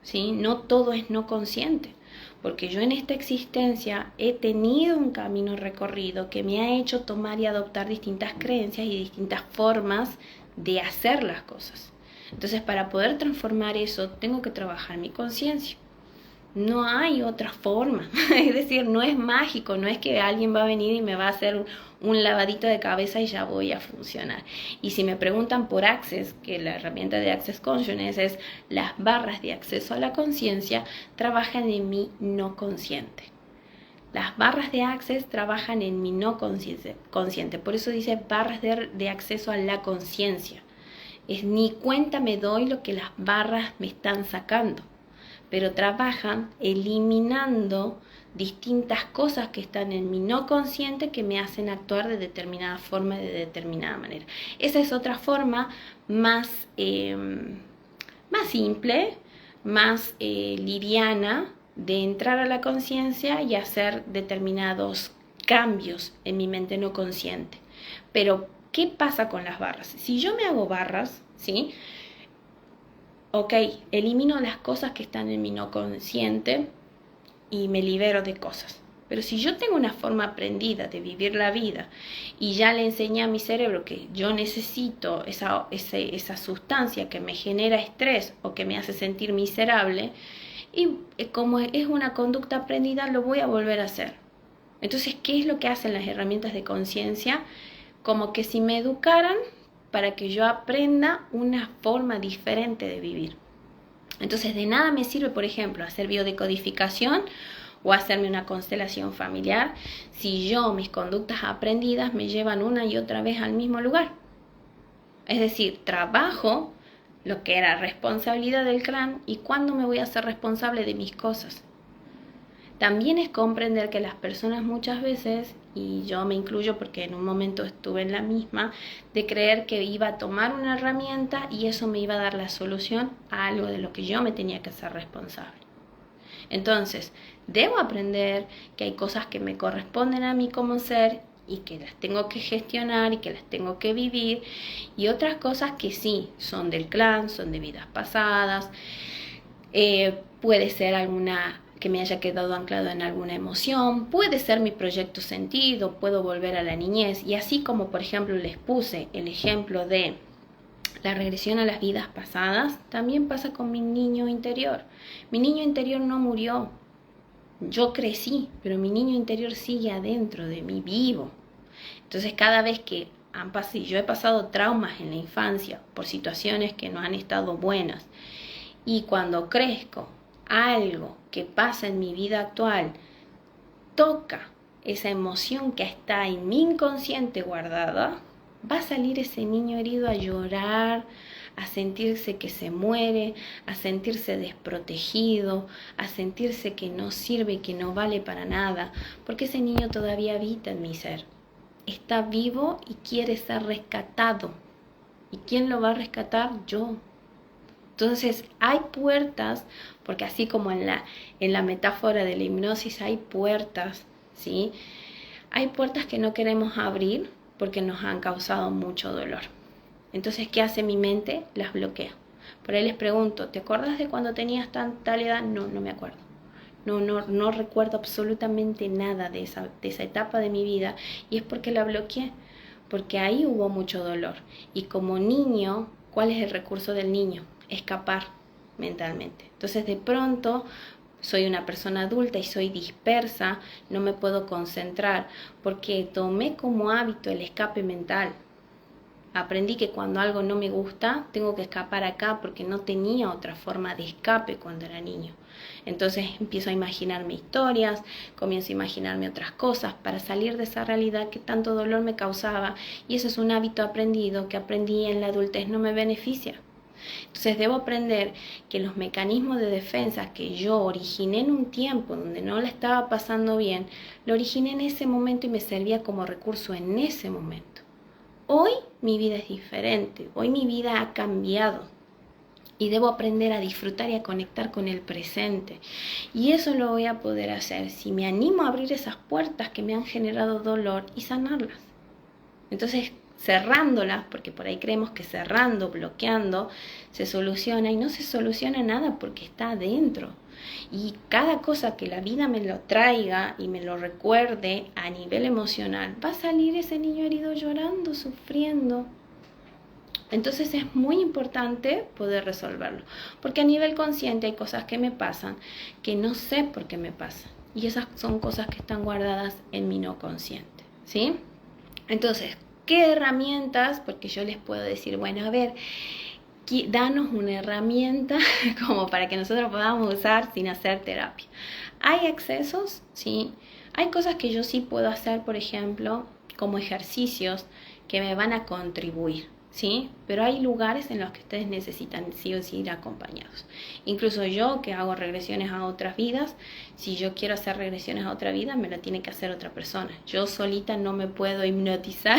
¿sí? No todo es no consciente. Porque yo en esta existencia he tenido un camino recorrido que me ha hecho tomar y adoptar distintas creencias y distintas formas de hacer las cosas. Entonces, para poder transformar eso, tengo que trabajar mi conciencia. No hay otra forma. Es decir, no es mágico, no es que alguien va a venir y me va a hacer un lavadito de cabeza y ya voy a funcionar. Y si me preguntan por Access, que la herramienta de Access Consciousness es las barras de acceso a la conciencia, trabajan en mi no consciente. Las barras de Access trabajan en mi no consciente. Por eso dice barras de acceso a la conciencia. Es ni cuenta me doy lo que las barras me están sacando, pero trabajan eliminando distintas cosas que están en mi no consciente que me hacen actuar de determinada forma, de determinada manera. Esa es otra forma más simple, más liviana de entrar a la conciencia y hacer determinados cambios en mi mente no consciente. Pero, ¿qué pasa con las barras? Si yo me hago barras, ¿sí? Ok, elimino las cosas que están en mi no consciente y me libero de cosas. Pero si yo tengo una forma aprendida de vivir la vida y ya le enseñé a mi cerebro que yo necesito esa sustancia que me genera estrés o que me hace sentir miserable, y como es una conducta aprendida, lo voy a volver a hacer. Entonces, ¿qué es lo que hacen las herramientas de conciencia? Como que si me educaran para que yo aprenda una forma diferente de vivir. Entonces, de nada me sirve, por ejemplo, hacer biodecodificación o hacerme una constelación familiar si mis conductas aprendidas me llevan una y otra vez al mismo lugar. Es decir, trabajo lo que era responsabilidad del clan y cuándo me voy a hacer responsable de mis cosas. También es comprender que las personas muchas veces, y yo me incluyo porque en un momento estuve en la misma, de creer que iba a tomar una herramienta y eso me iba a dar la solución a algo de lo que yo me tenía que hacer responsable. Entonces, debo aprender que hay cosas que me corresponden a mí como ser y que las tengo que gestionar y que las tengo que vivir, y otras cosas que sí, son del clan, son de vidas pasadas, puede ser alguna que me haya quedado anclado en alguna emoción, puede ser mi proyecto sentido, puedo volver a la niñez, y así como por ejemplo les puse el ejemplo de la regresión a las vidas pasadas, también pasa con mi niño interior. Mi niño interior no murió, yo crecí, pero mi niño interior sigue adentro de mí, vivo. Entonces cada vez que yo he pasado traumas en la infancia por situaciones que no han estado buenas, y cuando crezco, algo que pasa en mi vida actual toca esa emoción que está en mi inconsciente guardada, va a salir ese niño herido a llorar, a sentirse que se muere, a sentirse desprotegido, a sentirse que no sirve y que no vale para nada, porque ese niño todavía habita en mi ser. Está vivo y quiere ser rescatado. ¿Y quién lo va a rescatar? Yo. Entonces hay puertas, porque así como en la metáfora de la hipnosis hay puertas, ¿sí? Hay puertas que no queremos abrir porque nos han causado mucho dolor. Entonces, ¿qué hace mi mente? Las bloquea. Por ahí les pregunto, ¿te acuerdas de cuando tenías tal edad? No, no me acuerdo. No recuerdo absolutamente nada de esa etapa de mi vida, y es porque la bloqueé, porque ahí hubo mucho dolor. Y como niño, ¿cuál es el recurso del niño? Escapar mentalmente. Entonces de pronto soy una persona adulta y soy dispersa, no me puedo concentrar porque tomé como hábito el escape mental. Aprendí que cuando algo no me gusta, tengo que escapar acá porque no tenía otra forma de escape cuando era niño. Entonces empiezo a imaginarme historias, comienzo a imaginarme otras cosas para salir de esa realidad que tanto dolor me causaba, y eso es un hábito aprendido que aprendí en la adultez, no me beneficia. Entonces debo aprender que los mecanismos de defensa que yo originé en un tiempo donde no la estaba pasando bien, lo originé en ese momento y me servía como recurso en ese momento. Hoy mi vida es diferente, hoy mi vida ha cambiado y debo aprender a disfrutar y a conectar con el presente. Y eso lo voy a poder hacer si me animo a abrir esas puertas que me han generado dolor y sanarlas. Entonces, cerrándolas, porque por ahí creemos que cerrando, bloqueando, se soluciona, y no se soluciona nada porque está adentro. Y cada cosa que la vida me lo traiga y me lo recuerde a nivel emocional, va a salir ese niño herido llorando, sufriendo. Entonces es muy importante poder resolverlo, porque a nivel consciente hay cosas que me pasan que no sé por qué me pasan, y esas son cosas que están guardadas en mi no consciente, ¿sí? Entonces, ¿qué herramientas? Porque yo les puedo decir, bueno, a ver, danos una herramienta como para que nosotros podamos usar sin hacer terapia. Hay accesos, ¿sí? Hay cosas que yo sí puedo hacer, por ejemplo, como ejercicios que me van a contribuir, ¿sí? Pero hay lugares en los que ustedes necesitan sí o sí ir acompañados. Incluso yo, que hago regresiones a otras vidas, si yo quiero hacer regresiones a otra vida, me lo tiene que hacer otra persona. Yo solita no me puedo hipnotizar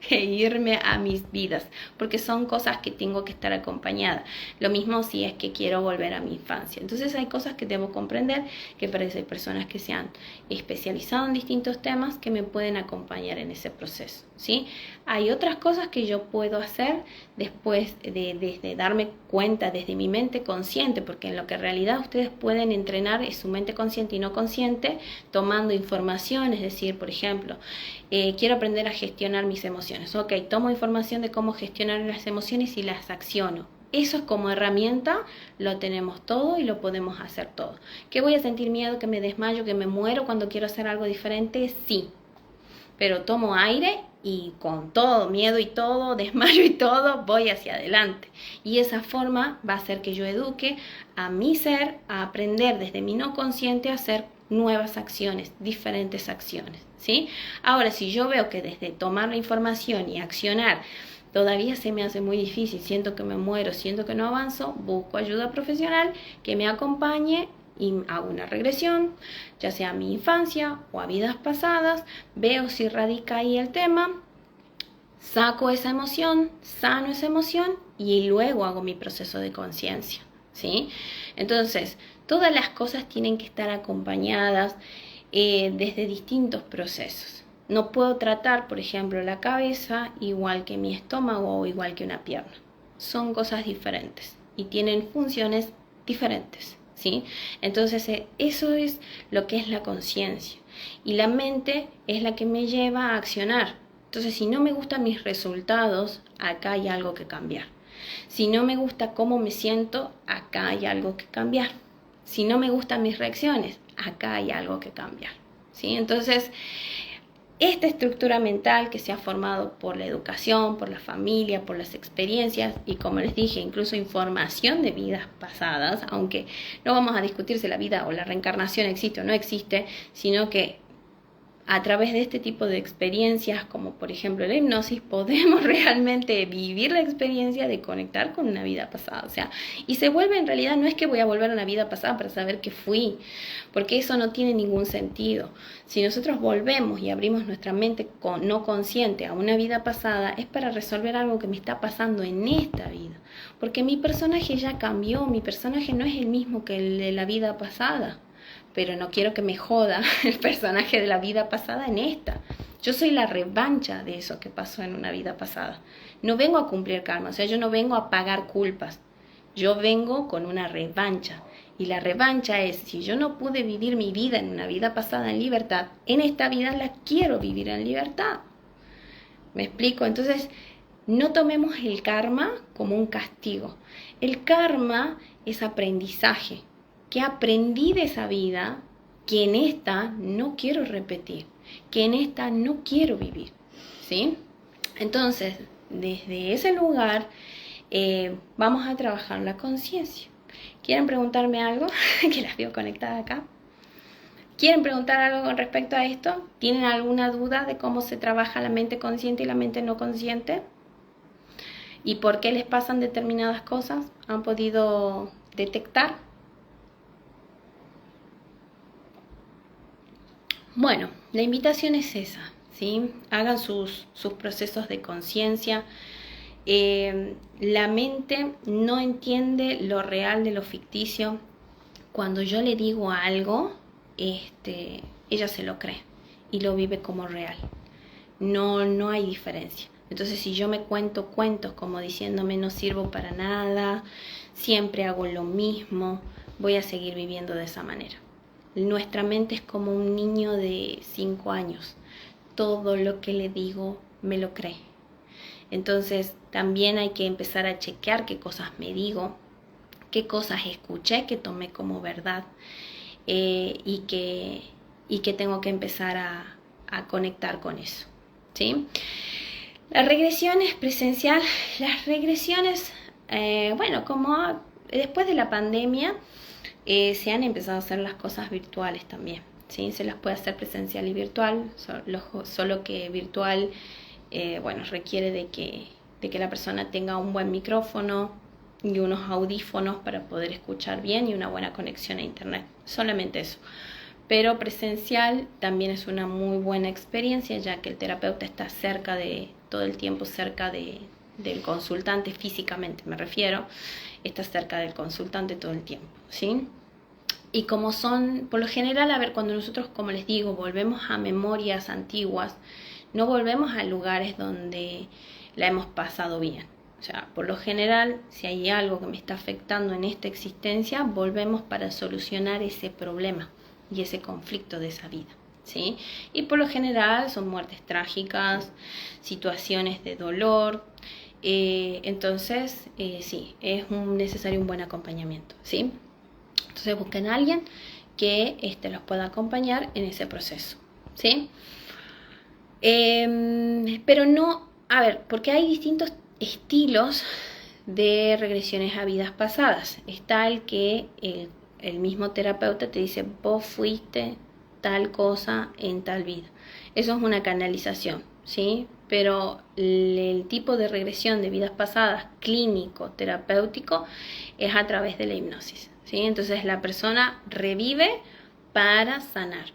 e irme a mis vidas, porque son cosas que tengo que estar acompañada. Lo mismo si es que quiero volver a mi infancia. Entonces hay cosas que debo comprender, que para eso hay personas que se han especializado en distintos temas que me pueden acompañar en ese proceso, ¿sí? Hay otras cosas que yo puedo hacer después de darme cuenta desde mi mente consciente, porque en lo que en realidad ustedes pueden entrenar es su mente consciente y no consciente, tomando información, es decir, por ejemplo, quiero aprender a gestionar mis emociones. Ok, tomo información de cómo gestionar las emociones y las acciono. Eso es como herramienta, lo tenemos todo y lo podemos hacer todo. ¿Que voy a sentir miedo, que me desmayo, que me muero cuando quiero hacer algo diferente? Sí. Pero tomo aire y con todo, miedo y todo, desmayo y todo, voy hacia adelante. Y esa forma va a hacer que yo eduque a mi ser a aprender desde mi no consciente a hacer nuevas acciones, diferentes acciones, ¿sí? Ahora, si yo veo que desde tomar la información y accionar todavía se me hace muy difícil, siento que me muero, siento que no avanzo, busco ayuda profesional que me acompañe y hago una regresión, ya sea a mi infancia o a vidas pasadas, veo si radica ahí el tema, saco esa emoción, sano esa emoción y luego hago mi proceso de conciencia, ¿sí? Entonces, todas las cosas tienen que estar acompañadas desde distintos procesos. No puedo tratar, por ejemplo, la cabeza igual que mi estómago o igual que una pierna. Son cosas diferentes y tienen funciones diferentes, ¿sí? Entonces, eso es lo que es la conciencia. Y la mente es la que me lleva a accionar. Entonces, si no me gustan mis resultados, acá hay algo que cambiar. Si no me gusta cómo me siento, acá hay algo que cambiar. Si no me gustan mis reacciones, acá hay algo que cambiar, ¿sí? Entonces, esta estructura mental que se ha formado por la educación, por la familia, por las experiencias y, como les dije, incluso información de vidas pasadas, aunque no vamos a discutir si la vida o la reencarnación existe o no existe, sino que a través de este tipo de experiencias, como por ejemplo la hipnosis, podemos realmente vivir la experiencia de conectar con una vida pasada. O sea, y se vuelve, en realidad, no es que voy a volver a una vida pasada para saber qué fui, porque eso no tiene ningún sentido. Si nosotros volvemos y abrimos nuestra mente no consciente a una vida pasada, es para resolver algo que me está pasando en esta vida. Porque mi personaje ya cambió, mi personaje no es el mismo que el de la vida pasada. Pero no quiero que me joda el personaje de la vida pasada en esta. Yo soy la revancha de eso que pasó en una vida pasada. No vengo a cumplir karma, o sea, yo no vengo a pagar culpas. Yo vengo con una revancha. Y la revancha es, si yo no pude vivir mi vida en una vida pasada en libertad, en esta vida la quiero vivir en libertad. ¿Me explico? Entonces, no tomemos el karma como un castigo. El karma es aprendizaje. Que aprendí de esa vida, que en esta no quiero repetir, que en esta no quiero vivir, ¿sí? Entonces, desde ese lugar, vamos a trabajar la conciencia. ¿Quieren preguntarme algo? Que las veo conectadas acá. ¿Quieren preguntar algo con respecto a esto? ¿Tienen alguna duda de cómo se trabaja la mente consciente y la mente no consciente? ¿Y por qué les pasan determinadas cosas? ¿Han podido detectar? Bueno, la invitación es esa, ¿sí? Hagan sus procesos de conciencia. La mente no entiende lo real de lo ficticio. Cuando yo le digo algo, ella se lo cree y lo vive como real. No hay diferencia. Entonces, si yo me cuento cuentos como diciéndome no sirvo para nada, siempre hago lo mismo, voy a seguir viviendo de esa manera. Nuestra mente es como un niño de 5 años. Todo lo que le digo me lo cree. Entonces también hay que empezar a chequear qué cosas me digo, qué cosas escuché que tomé como verdad y que tengo que empezar a conectar con eso, ¿sí? Las regresiones presencial, las regresiones, como después de la pandemia, se han empezado a hacer las cosas virtuales también, ¿sí? Se las puede hacer presencial y virtual, solo que virtual, requiere de que la persona tenga un buen micrófono y unos audífonos para poder escuchar bien y una buena conexión a internet, solamente eso. Pero presencial también es una muy buena experiencia, ya que el terapeuta está todo el tiempo cerca del consultante, físicamente me refiero, está cerca del consultante todo el tiempo, ¿sí? Y como son, por lo general, cuando nosotros, como les digo, volvemos a memorias antiguas, no volvemos a lugares donde la hemos pasado bien. O sea, por lo general, si hay algo que me está afectando en esta existencia, volvemos para solucionar ese problema y ese conflicto de esa vida, ¿sí? Y por lo general son muertes trágicas, situaciones de dolor. Entonces, sí, es necesario un buen acompañamiento, ¿sí? Entonces busquen a alguien que los pueda acompañar en ese proceso, ¿sí? Pero no, porque hay distintos estilos de regresiones a vidas pasadas. Está el que el mismo terapeuta te dice, vos fuiste tal cosa en tal vida. Eso es una canalización, ¿sí? Pero el tipo de regresión de vidas pasadas, clínico, terapéutico, es a través de la hipnosis, ¿sí? Entonces la persona revive para sanar.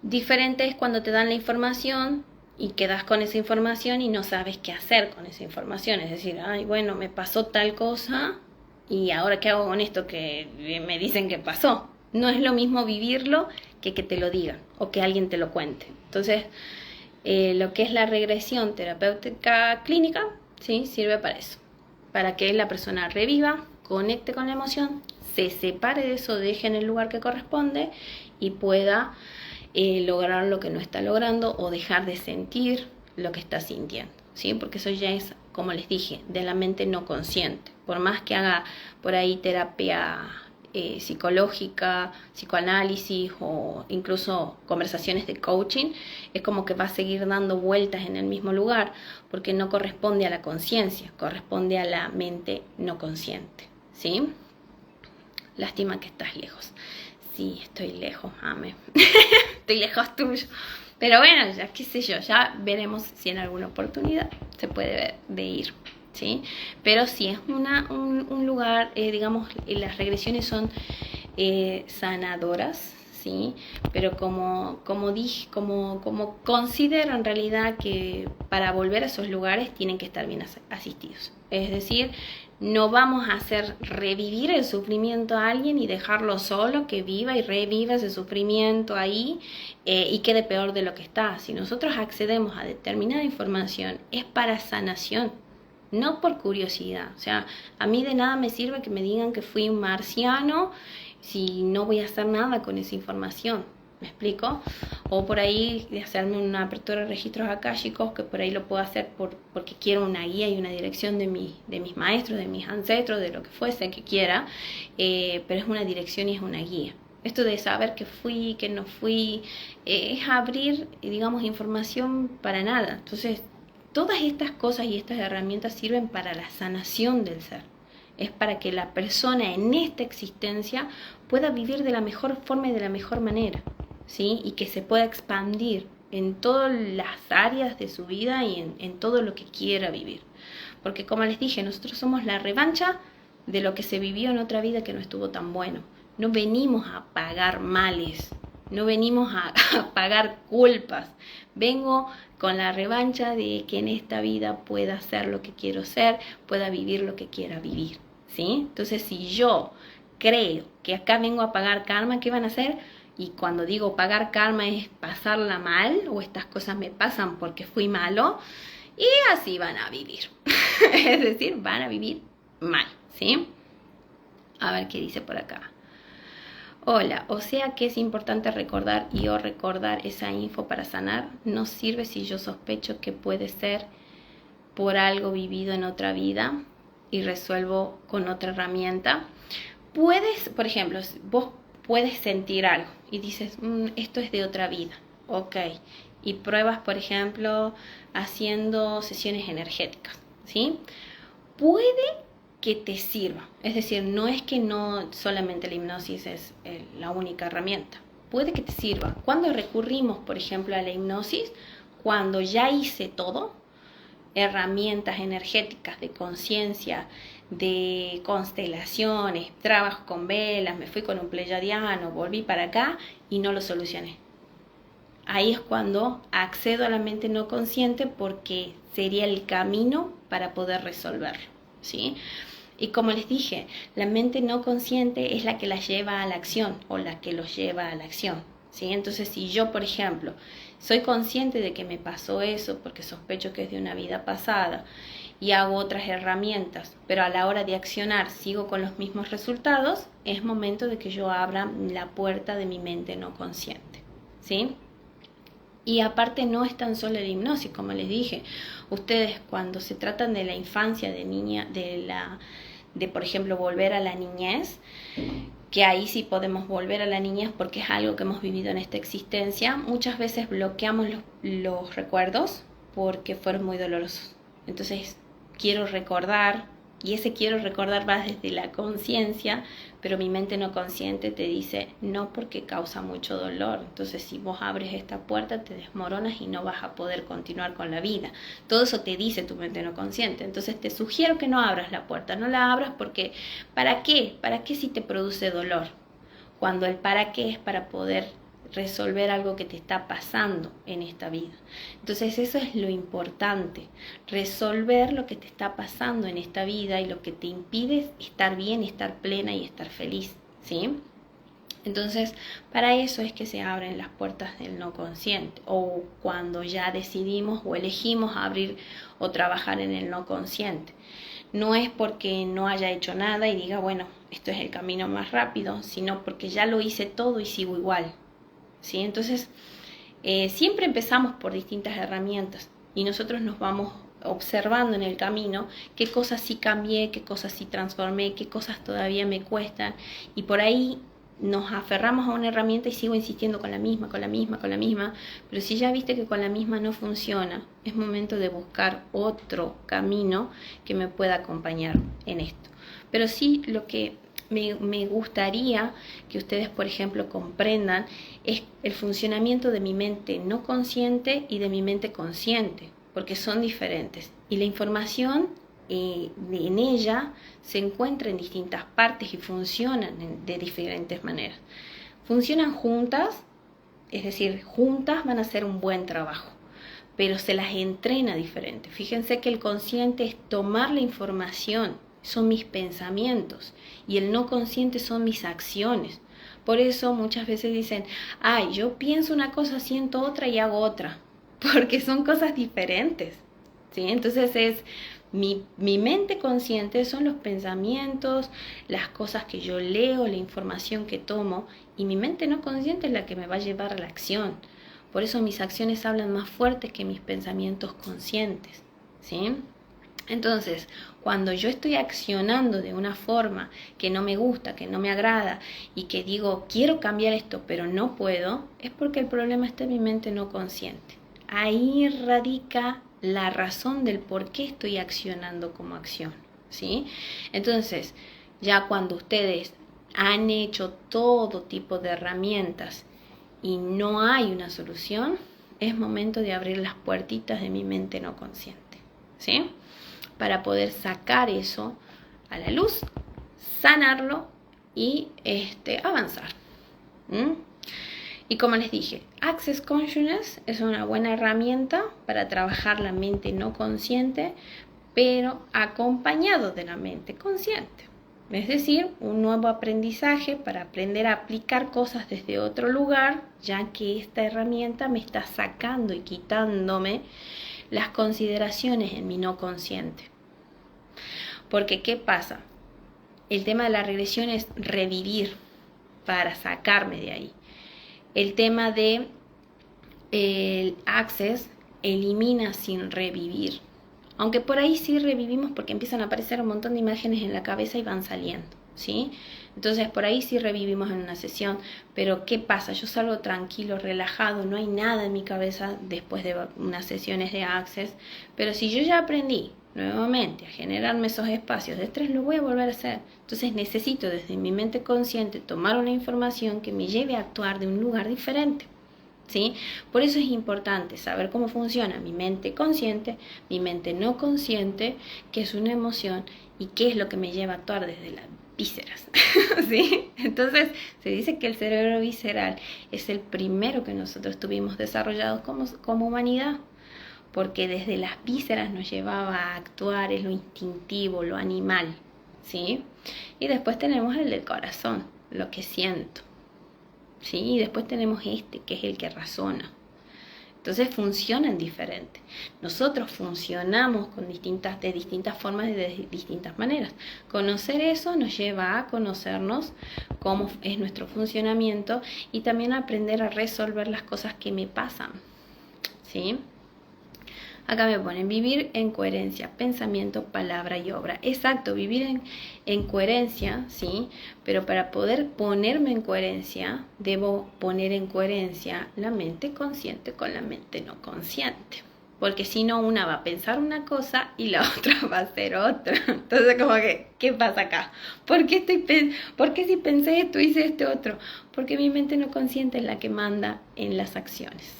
Diferente es cuando te dan la información y quedas con esa información y no sabes qué hacer con esa información. Es decir, me pasó tal cosa y ahora qué hago con esto que me dicen que pasó. No es lo mismo vivirlo que te lo digan o que alguien te lo cuente. Entonces, Lo que es la regresión terapéutica clínica, ¿sí? Sirve para eso, para que la persona reviva, conecte con la emoción, se separe de eso, deje en el lugar que corresponde y pueda lograr lo que no está logrando o dejar de sentir lo que está sintiendo, ¿sí? Porque eso ya es, como les dije, de la mente no consciente. Por más que haga por ahí terapia psicológica, psicoanálisis o incluso conversaciones de coaching, es como que va a seguir dando vueltas en el mismo lugar porque no corresponde a la conciencia, corresponde a la mente no consciente, ¿sí? Lástima que estás lejos. Sí, estoy lejos, mame. Estoy lejos tuyo. Pero bueno, ya qué sé yo, ya veremos si en alguna oportunidad se puede ver de ir, ¿sí? Pero sí es un lugar, digamos, las regresiones son sanadoras, ¿sí? Pero como considero en realidad que para volver a esos lugares tienen que estar bien asistidos. Es decir, no vamos a hacer revivir el sufrimiento a alguien y dejarlo solo, que viva y reviva ese sufrimiento ahí y quede peor de lo que está. Si nosotros accedemos a determinada información, es para sanación, no por curiosidad. O sea, a mí de nada me sirve que me digan que fui un marciano si no voy a hacer nada con esa información. ¿Me explico? O por ahí de hacerme una apertura de registros akáshicos, que por ahí lo puedo hacer porque quiero una guía y una dirección de mis maestros, de mis ancestros, de lo que fuese que quiera, pero es una dirección y es una guía. Esto de saber que fui, que no fui, es abrir, digamos, información para nada. Entonces, todas estas cosas y estas herramientas sirven para la sanación del ser. Es para que la persona en esta existencia pueda vivir de la mejor forma y de la mejor manera, ¿sí? Y que se pueda expandir en todas las áreas de su vida y en todo lo que quiera vivir. Porque como les dije, nosotros somos la revancha de lo que se vivió en otra vida que no estuvo tan bueno. No venimos a pagar males, no venimos a pagar culpas. Vengo con la revancha de que en esta vida pueda ser lo que quiero ser, pueda vivir lo que quiera vivir, ¿sí? Entonces, si yo creo que acá vengo a pagar karma, ¿qué van a hacer? Y cuando digo pagar karma es pasarla mal, o estas cosas me pasan porque fui malo, y así van a vivir. Es decir, van a vivir mal, ¿sí? A ver qué dice por acá. Hola, o sea que es importante recordar y o recordar esa info para sanar. No sirve si yo sospecho que puede ser por algo vivido en otra vida y resuelvo con otra herramienta. Puedes, por ejemplo, vos puedes sentir algo y dices, esto es de otra vida, ok. Y pruebas, por ejemplo, haciendo sesiones energéticas, ¿sí? Puede que te sirva. Es decir, no es que no solamente la hipnosis es la única herramienta. Puede que te sirva. Cuando recurrimos, por ejemplo, a la hipnosis, cuando ya hice todo, herramientas energéticas de conciencia, de constelaciones, trabajo con velas, me fui con un pleyadiano, volví para acá y no lo solucioné. Ahí es cuando accedo a la mente no consciente porque sería el camino para poder resolverlo, ¿sí? Y como les dije, la mente no consciente es la que la lleva a la acción o la que los lleva a la acción, ¿sí? Entonces, si yo, por ejemplo, soy consciente de que me pasó eso porque sospecho que es de una vida pasada y hago otras herramientas, pero a la hora de accionar sigo con los mismos resultados, es momento de que yo abra la puerta de mi mente no consciente, ¿sí? Y aparte no es tan solo la hipnosis, como les dije, ustedes cuando se tratan de la infancia, de niña, de por ejemplo volver a la niñez, que ahí sí podemos volver a la niñez porque es algo que hemos vivido en esta existencia, muchas veces bloqueamos los recuerdos porque fueron muy dolorosos. Entonces quiero recordar, y ese quiero recordar va desde la conciencia, pero mi mente no consciente te dice no porque causa mucho dolor. Entonces si vos abres esta puerta te desmoronas y no vas a poder continuar con la vida. Todo eso te dice tu mente no consciente. Entonces te sugiero que no abras la puerta, no la abras porque ¿para qué? ¿Para qué si te produce dolor? Cuando el para qué es para poder resolver algo que te está pasando en esta vida. Entonces eso es lo importante, resolver lo que te está pasando en esta vida y lo que te impide estar bien, estar plena y estar feliz, ¿sí? Entonces, para eso es que se abren las puertas del no consciente, o cuando ya decidimos o elegimos abrir o trabajar en el no consciente. No es porque no haya hecho nada y diga, bueno, esto es el camino más rápido, sino porque ya lo hice todo y sigo igual, ¿sí? Entonces, siempre empezamos por distintas herramientas y nosotros nos vamos observando en el camino qué cosas sí cambié, qué cosas sí transformé, qué cosas todavía me cuestan, y por ahí nos aferramos a una herramienta y sigo insistiendo con la misma, pero si ya viste que con la misma no funciona, es momento de buscar otro camino que me pueda acompañar en esto. Pero sí, lo que me gustaría que ustedes, por ejemplo, comprendan es el funcionamiento de mi mente no consciente y de mi mente consciente, porque son diferentes. Y la información en ella se encuentra en distintas partes y funcionan de diferentes maneras. Funcionan juntas, es decir, juntas van a hacer un buen trabajo, pero se las entrena diferente. Fíjense que el consciente es tomar la información, son mis pensamientos, y el no consciente son mis acciones. Por eso muchas veces dicen, ay, yo pienso una cosa, siento otra y hago otra, porque son cosas diferentes, ¿sí? Entonces es mi mente consciente son los pensamientos, las cosas que yo leo, la información que tomo, y mi mente no consciente es la que me va a llevar a la acción. Por eso mis acciones hablan más fuerte que mis pensamientos conscientes, ¿sí? Entonces, cuando yo estoy accionando de una forma que no me gusta, que no me agrada, y que digo, quiero cambiar esto, pero no puedo, es porque el problema está en mi mente no consciente. Ahí radica la razón del por qué estoy accionando como acción, ¿sí? Entonces, ya cuando ustedes han hecho todo tipo de herramientas y no hay una solución, es momento de abrir las puertitas de mi mente no consciente, ¿sí? Para poder sacar eso a la luz, sanarlo y avanzar. Y como les dije, Access Consciousness es una buena herramienta para trabajar la mente no consciente, pero acompañado de la mente consciente. Es decir, un nuevo aprendizaje para aprender a aplicar cosas desde otro lugar, ya que esta herramienta me está sacando y quitándome las consideraciones en mi no consciente. Porque, ¿qué pasa? El tema de la regresión es revivir para sacarme de ahí. El tema de el Access elimina sin revivir. Aunque por ahí sí revivimos porque empiezan a aparecer un montón de imágenes en la cabeza y van saliendo, ¿sí? Entonces por ahí sí revivimos en una sesión, pero ¿qué pasa? Yo salgo tranquilo, relajado, no hay nada en mi cabeza después de unas sesiones de Access, pero si yo ya aprendí nuevamente a generarme esos espacios de estrés, lo voy a volver a hacer. Entonces necesito desde mi mente consciente tomar una información que me lleve a actuar de un lugar diferente, ¿sí? Por eso es importante saber cómo funciona mi mente consciente, mi mente no consciente, qué es una emoción y qué es lo que me lleva a actuar desde las vísceras, ¿sí? Entonces se dice que el cerebro visceral es el primero que nosotros tuvimos desarrollado como humanidad, porque desde las vísceras nos llevaba a actuar, es lo instintivo, lo animal, ¿sí? Y después tenemos el del corazón, lo que siento, ¿sí? Y después tenemos que es el que razona. Entonces funcionan diferente. Nosotros funcionamos de distintas formas y de distintas maneras. Conocer eso nos lleva a conocernos cómo es nuestro funcionamiento y también a aprender a resolver las cosas que me pasan, ¿sí? Acá me ponen vivir en coherencia, pensamiento, palabra y obra. Exacto, vivir en coherencia, ¿sí? Pero para poder ponerme en coherencia, debo poner en coherencia la mente consciente con la mente no consciente. Porque si no, una va a pensar una cosa y la otra va a hacer otra. Entonces, como que, ¿qué pasa acá? ¿Por qué si pensé esto, hice este otro? Porque mi mente no consciente es la que manda en las acciones,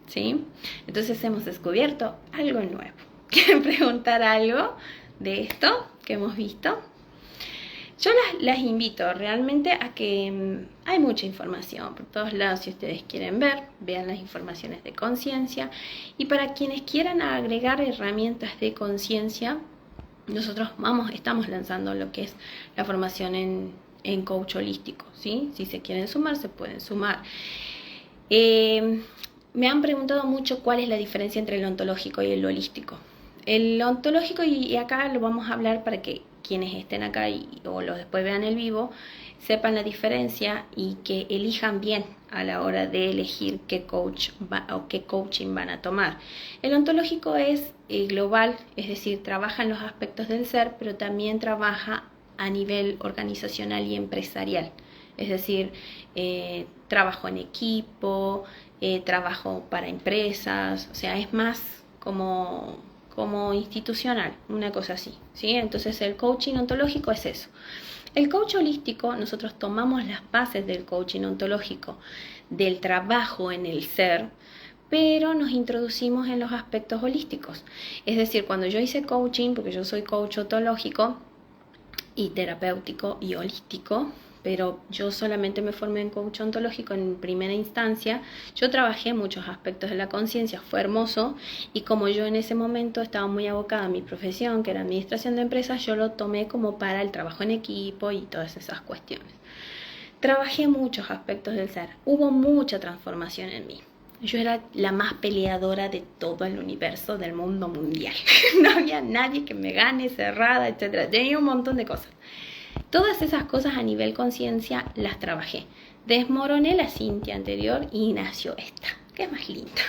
¿sí? Entonces hemos descubierto algo nuevo. ¿Quieren preguntar algo de esto que hemos visto? Yo las invito realmente a que hay mucha información por todos lados. Si ustedes quieren ver, vean las informaciones de conciencia. Y para quienes quieran agregar herramientas de conciencia, nosotros estamos lanzando lo que es la formación en en coach holístico, ¿sí? Si se quieren sumar, se pueden sumar. Me han preguntado mucho cuál es la diferencia entre el ontológico y el holístico. El ontológico, y acá lo vamos a hablar para que quienes estén acá o los después vean el vivo, sepan la diferencia y que elijan bien a la hora de elegir qué coach o qué coaching van a tomar. El ontológico es global, es decir, trabaja en los aspectos del ser, pero también trabaja a nivel organizacional y empresarial. Es decir, trabajo en equipo, trabajo para empresas, o sea, es más como institucional, una cosa así, ¿sí? Entonces el coaching ontológico es eso. El coach holístico, nosotros tomamos las bases del coaching ontológico, del trabajo en el ser, pero nos introducimos en los aspectos holísticos. Es decir, cuando yo hice coaching, porque yo soy coach ontológico y terapéutico y holístico, pero yo solamente me formé en coach ontológico en primera instancia. Yo trabajé muchos aspectos de la conciencia, fue hermoso, y como yo en ese momento estaba muy abocada a mi profesión, que era administración de empresas, yo lo tomé como para el trabajo en equipo y todas esas cuestiones. Trabajé muchos aspectos del ser, hubo mucha transformación en mí. Yo era la más peleadora de todo el universo, del mundo mundial. No había nadie que me gane, cerrada, etc. Tenía un montón de cosas. Todas esas cosas a nivel conciencia las trabajé. Desmoroné la Cintia anterior y nació esta, que es más linda,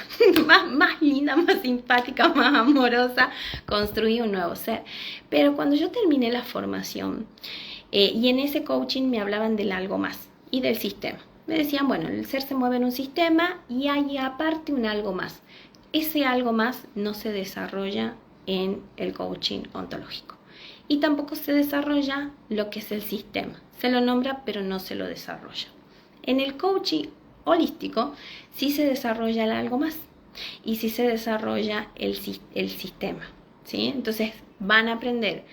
más linda, más simpática, más amorosa. Construí un nuevo ser. Pero cuando yo terminé la formación, y en ese coaching me hablaban del algo más y del sistema. Me decían, bueno, el ser se mueve en un sistema y hay aparte un algo más. Ese algo más no se desarrolla en el coaching ontológico. Y tampoco se desarrolla lo que es el sistema. Se lo nombra, pero no se lo desarrolla. En el coaching holístico sí se desarrolla el algo más y sí se desarrolla el sistema, ¿sí? Entonces van a aprender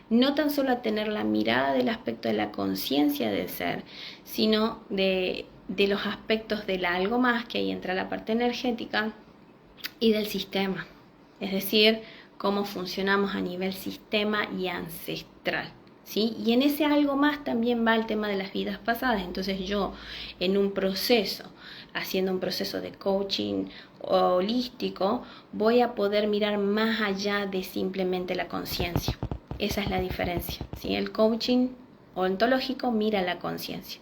no tan solo a tener la mirada del aspecto de la conciencia del ser, sino de los aspectos del algo más, que ahí entra la parte energética, y del sistema. Es decir, cómo funcionamos a nivel sistema y ancestral, ¿sí? Y en ese algo más también va el tema de las vidas pasadas. Entonces yo, en un proceso, haciendo un proceso de coaching holístico, voy a poder mirar más allá de simplemente la conciencia. Esa es la diferencia, ¿sí? El coaching ontológico mira la conciencia.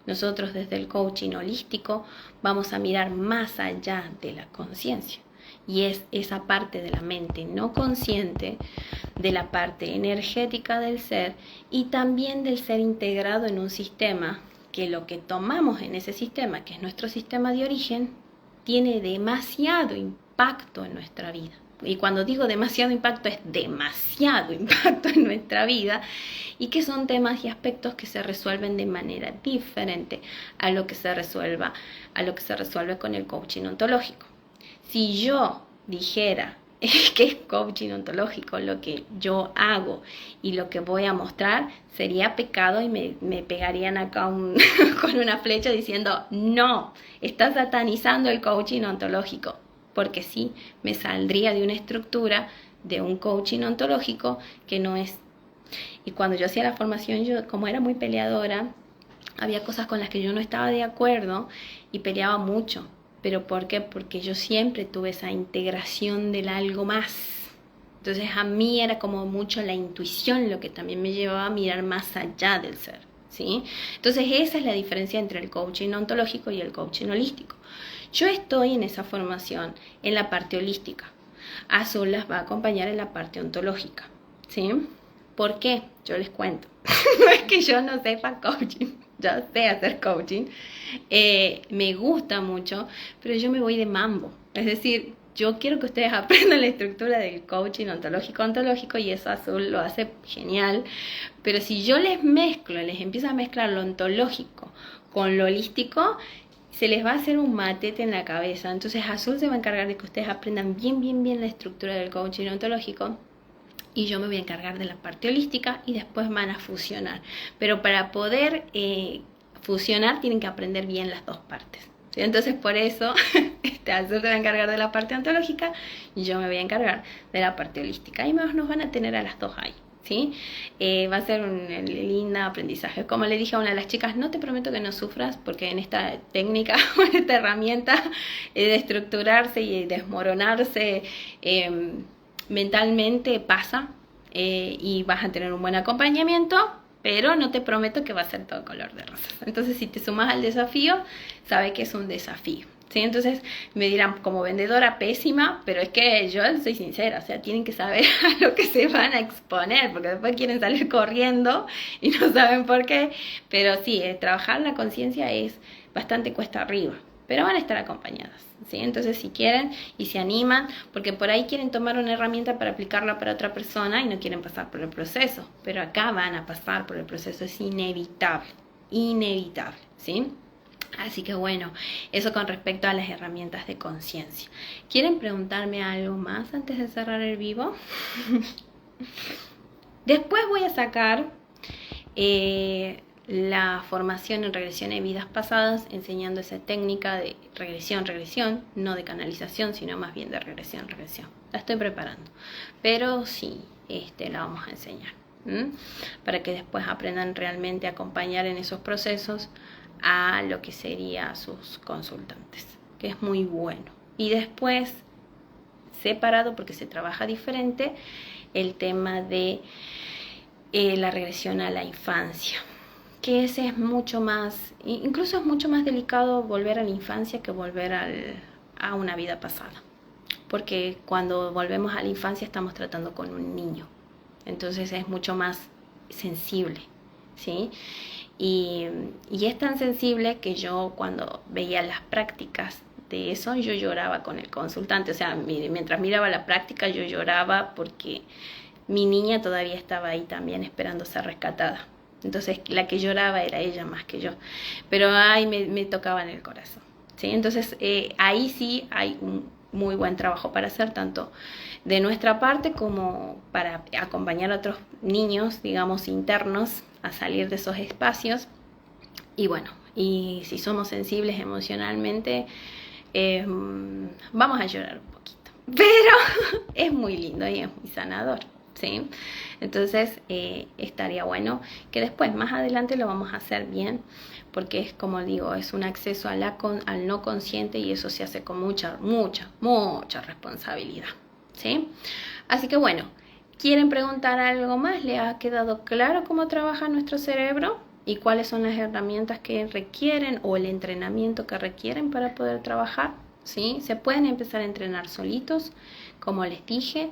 Nosotros desde el coaching holístico vamos a mirar más allá de la conciencia. Y es esa parte de la mente no consciente, de la parte energética del ser y también del ser integrado en un sistema, que lo que tomamos en ese sistema, que es nuestro sistema de origen, tiene demasiado impacto en nuestra vida. Y cuando digo demasiado impacto, es demasiado impacto en nuestra vida, y que son temas y aspectos que se resuelven de manera diferente a lo que se resuelve con el coaching ontológico. Si yo dijera que es coaching ontológico lo que yo hago y lo que voy a mostrar, sería pecado y me pegarían acá con una flecha diciendo, no, estás satanizando el coaching ontológico, porque sí, me saldría de una estructura de un coaching ontológico que no es. Y cuando yo hacía la formación, yo como era muy peleadora, había cosas con las que yo no estaba de acuerdo y peleaba mucho. ¿Pero por qué? Porque yo siempre tuve esa integración del algo más. Entonces a mí era como mucho la intuición lo que también me llevaba a mirar más allá del ser, ¿sí? Entonces esa es la diferencia entre el coaching ontológico y el coaching holístico. Yo estoy en esa formación en la parte holística. Azul las va a acompañar en la parte ontológica, ¿sí? ¿Por qué? Yo les cuento. No es que yo no sepa coaching. Yo sé hacer coaching, me gusta mucho, pero yo me voy de mambo. Es decir, yo quiero que ustedes aprendan la estructura del coaching ontológico, y eso Azul lo hace genial. Pero si yo les empiezo a mezclar lo ontológico con lo holístico, se les va a hacer un matete en la cabeza. Entonces Azul se va a encargar de que ustedes aprendan bien la estructura del coaching ontológico, y yo me voy a encargar de la parte holística, y después van a fusionar. Pero para poder fusionar tienen que aprender bien las dos partes, ¿sí? Entonces por eso Azul se va a encargar de la parte ontológica y yo me voy a encargar de la parte holística. Y nos van a tener a las dos ahí, ¿sí? Va a ser un lindo aprendizaje. Como le dije a una de las chicas, no te prometo que no sufras, porque en esta técnica, en esta herramienta de estructurarse y desmoronarse mentalmente pasa, y vas a tener un buen acompañamiento, pero no te prometo que va a ser todo color de rosas. Entonces, si te sumas al desafío, sabe que es un desafío. ¿Sí? Entonces me dirán, como vendedora pésima, pero es que yo soy sincera, o sea, tienen que saber a lo que se van a exponer, porque después quieren salir corriendo y no saben por qué. Pero sí, trabajar la conciencia es bastante cuesta arriba, pero van a estar acompañadas, ¿sí? Entonces, si quieren y se animan, porque por ahí quieren tomar una herramienta para aplicarla para otra persona y no quieren pasar por el proceso, pero acá van a pasar por el proceso, es inevitable, inevitable, ¿sí? Así que bueno, eso con respecto a las herramientas de conciencia. ¿Quieren preguntarme algo más antes de cerrar el vivo? Después voy a sacar la formación en regresión en vidas pasadas, enseñando esa técnica de regresión, no de canalización, sino más bien de regresión. La estoy preparando, pero sí, la vamos a enseñar, para que después aprendan realmente a acompañar en esos procesos a lo que sería sus consultantes, que es muy bueno. Y después, separado, porque se trabaja diferente, el tema de la regresión a la infancia, que ese es mucho más, incluso es mucho más delicado volver a la infancia que volver a una vida pasada, porque cuando volvemos a la infancia estamos tratando con un niño, entonces es mucho más sensible, ¿sí? Y es tan sensible que yo, cuando veía las prácticas de eso, yo lloraba con el consultante. O sea, mientras miraba la práctica yo lloraba porque mi niña todavía estaba ahí también esperando ser rescatada. Entonces la que lloraba era ella más que yo, pero ahí me tocaba en el corazón, ¿sí? Entonces ahí sí hay un muy buen trabajo para hacer, tanto de nuestra parte como para acompañar a otros niños, digamos, internos, a salir de esos espacios. Y bueno, y si somos sensibles emocionalmente, vamos a llorar un poquito, pero es muy lindo y es muy sanador, ¿sí? Entonces estaría bueno que después, más adelante, lo vamos a hacer bien, porque es, como digo, es un acceso al no consciente, y eso se hace con mucha responsabilidad, ¿sí? Así que bueno, ¿quieren preguntar algo más? ¿Le ha quedado claro cómo trabaja nuestro cerebro y cuáles son las herramientas que requieren o el entrenamiento que requieren para poder trabajar? ¿Sí? Se pueden empezar a entrenar solitos, como les dije,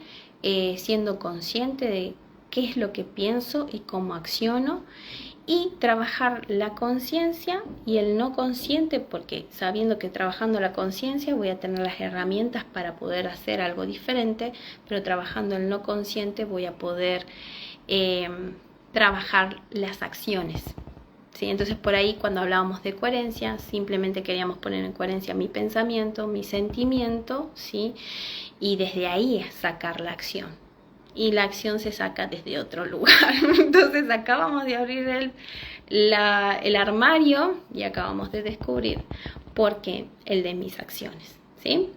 siendo consciente de qué es lo que pienso y cómo acciono, y trabajar la conciencia y el no consciente, porque sabiendo que trabajando la conciencia voy a tener las herramientas para poder hacer algo diferente, pero trabajando el no consciente voy a poder trabajar las acciones, ¿sí? Entonces, por ahí, cuando hablábamos de coherencia, simplemente queríamos poner en coherencia mi pensamiento, mi sentimiento, ¿sí? Y desde ahí sacar la acción. Y la acción se saca desde otro lugar. Entonces acabamos de abrir el armario y acabamos de descubrir por qué el de mis acciones, ¿sí?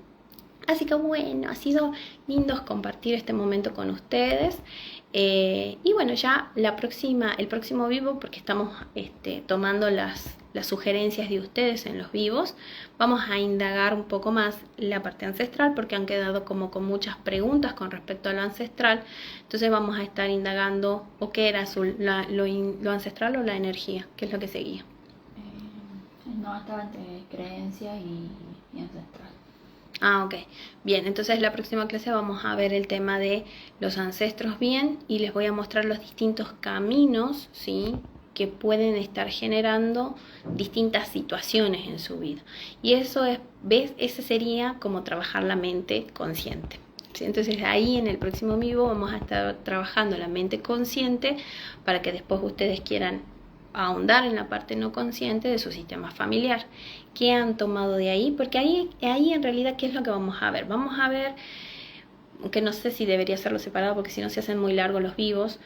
Así que bueno, ha sido lindo compartir este momento con ustedes. Y bueno, ya el próximo vivo, porque estamos tomando las sugerencias de ustedes en los vivos, vamos a indagar un poco más la parte ancestral, porque han quedado como con muchas preguntas con respecto a lo ancestral. Entonces vamos a estar indagando o qué era lo ancestral o la energía, qué es lo que seguía. No, estaba entre creencia y ancestral. Ah, ok. Bien, entonces la próxima clase vamos a ver el tema de los ancestros bien, y les voy a mostrar los distintos caminos, ¿sí?, que pueden estar generando distintas situaciones en su vida. Y eso ese sería como trabajar la mente consciente, ¿sí? Entonces ahí en el próximo vivo vamos a estar trabajando la mente consciente, para que después ustedes quieran ahondar en la parte no consciente de su sistema familiar. ¿Qué han tomado de ahí? Porque ahí en realidad, ¿qué es lo que vamos a ver? Vamos a ver, aunque no sé si debería hacerlo separado, porque si no se hacen muy largos los vivos.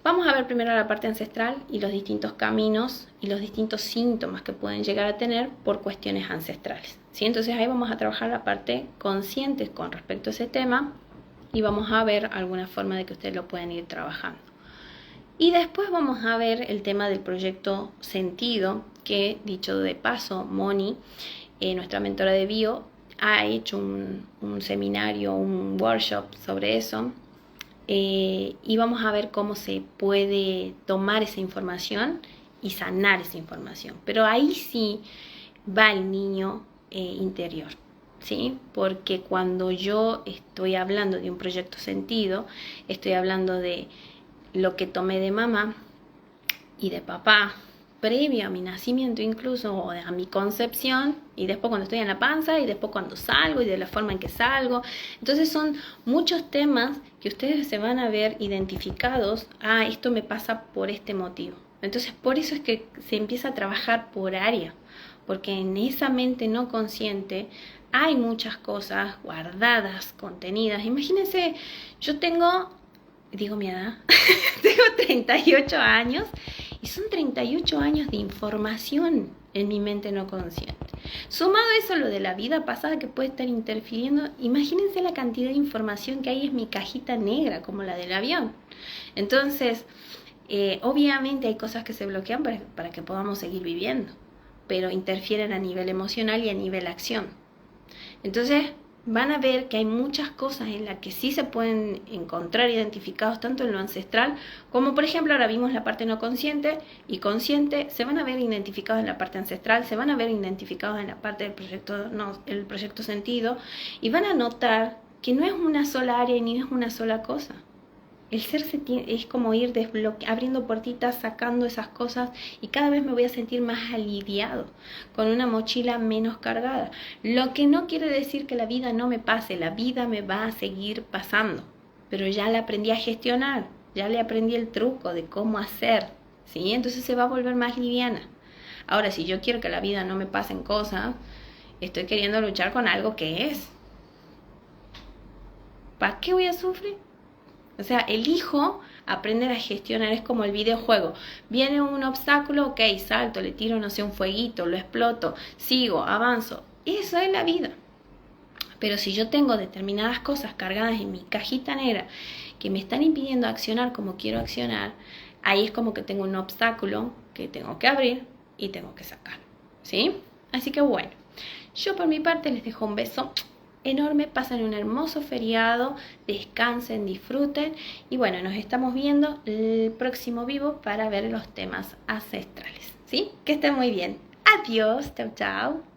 Vamos a ver primero la parte ancestral y los distintos caminos y los distintos síntomas que pueden llegar a tener por cuestiones ancestrales, ¿sí? Entonces ahí vamos a trabajar la parte consciente con respecto a ese tema. y vamos a ver alguna forma de que ustedes lo puedan ir trabajando. Y después vamos a ver el tema del proyecto sentido, que dicho de paso, Moni, nuestra mentora de bio, ha hecho un seminario, un workshop sobre eso. Y vamos a ver cómo se puede tomar esa información y sanar esa información. Pero ahí sí va el niño interior, ¿sí? Porque cuando yo estoy hablando de un proyecto sentido, estoy hablando de lo que tomé de mamá y de papá, previo a mi nacimiento incluso, o a mi concepción, y después cuando estoy en la panza, y después cuando salgo, y de la forma en que salgo. Entonces son muchos temas que ustedes se van a ver identificados. Esto me pasa por este motivo. Entonces por eso es que se empieza a trabajar por área, porque en esa mente no consciente hay muchas cosas guardadas, contenidas. Imagínense, yo digo mi edad, tengo 38 años y son 38 años de información en mi mente no consciente. Sumado a eso lo de la vida pasada que puede estar interfiriendo, imagínense la cantidad de información que hay en mi cajita negra, como la del avión. Entonces, obviamente hay cosas que se bloquean para que podamos seguir viviendo, pero interfieren a nivel emocional y a nivel acción. Entonces, van a ver que hay muchas cosas en las que sí se pueden encontrar identificados tanto en lo ancestral como, por ejemplo, ahora vimos la parte no consciente y consciente, se van a ver identificados en la parte ancestral, se van a ver identificados en la parte del el proyecto sentido, y van a notar que no es una sola área ni es una sola cosa. El ser es como ir abriendo puertitas, sacando esas cosas, y cada vez me voy a sentir más aliviado, con una mochila menos cargada. Lo que no quiere decir que la vida no me pase, la vida me va a seguir pasando, pero ya la aprendí a gestionar, ya le aprendí el truco de cómo hacer, ¿sí? Entonces se va a volver más liviana. Ahora, si yo quiero que la vida no me pasen cosas, estoy queriendo luchar con algo que es. ¿Para qué voy a sufrir? O sea, elijo aprender a gestionar, es como el videojuego. Viene un obstáculo, ok, salto, le tiro, no sé, un fueguito, lo exploto, sigo, avanzo. Eso es la vida. Pero si yo tengo determinadas cosas cargadas en mi cajita negra que me están impidiendo accionar como quiero accionar, ahí es como que tengo un obstáculo que tengo que abrir y tengo que sacar, ¿sí? Así que bueno, yo por mi parte les dejo un beso enorme, pasen un hermoso feriado, descansen, disfruten, y bueno, nos estamos viendo el próximo vivo para ver los temas ancestrales, ¿sí? Que estén muy bien. Adiós, chau chau.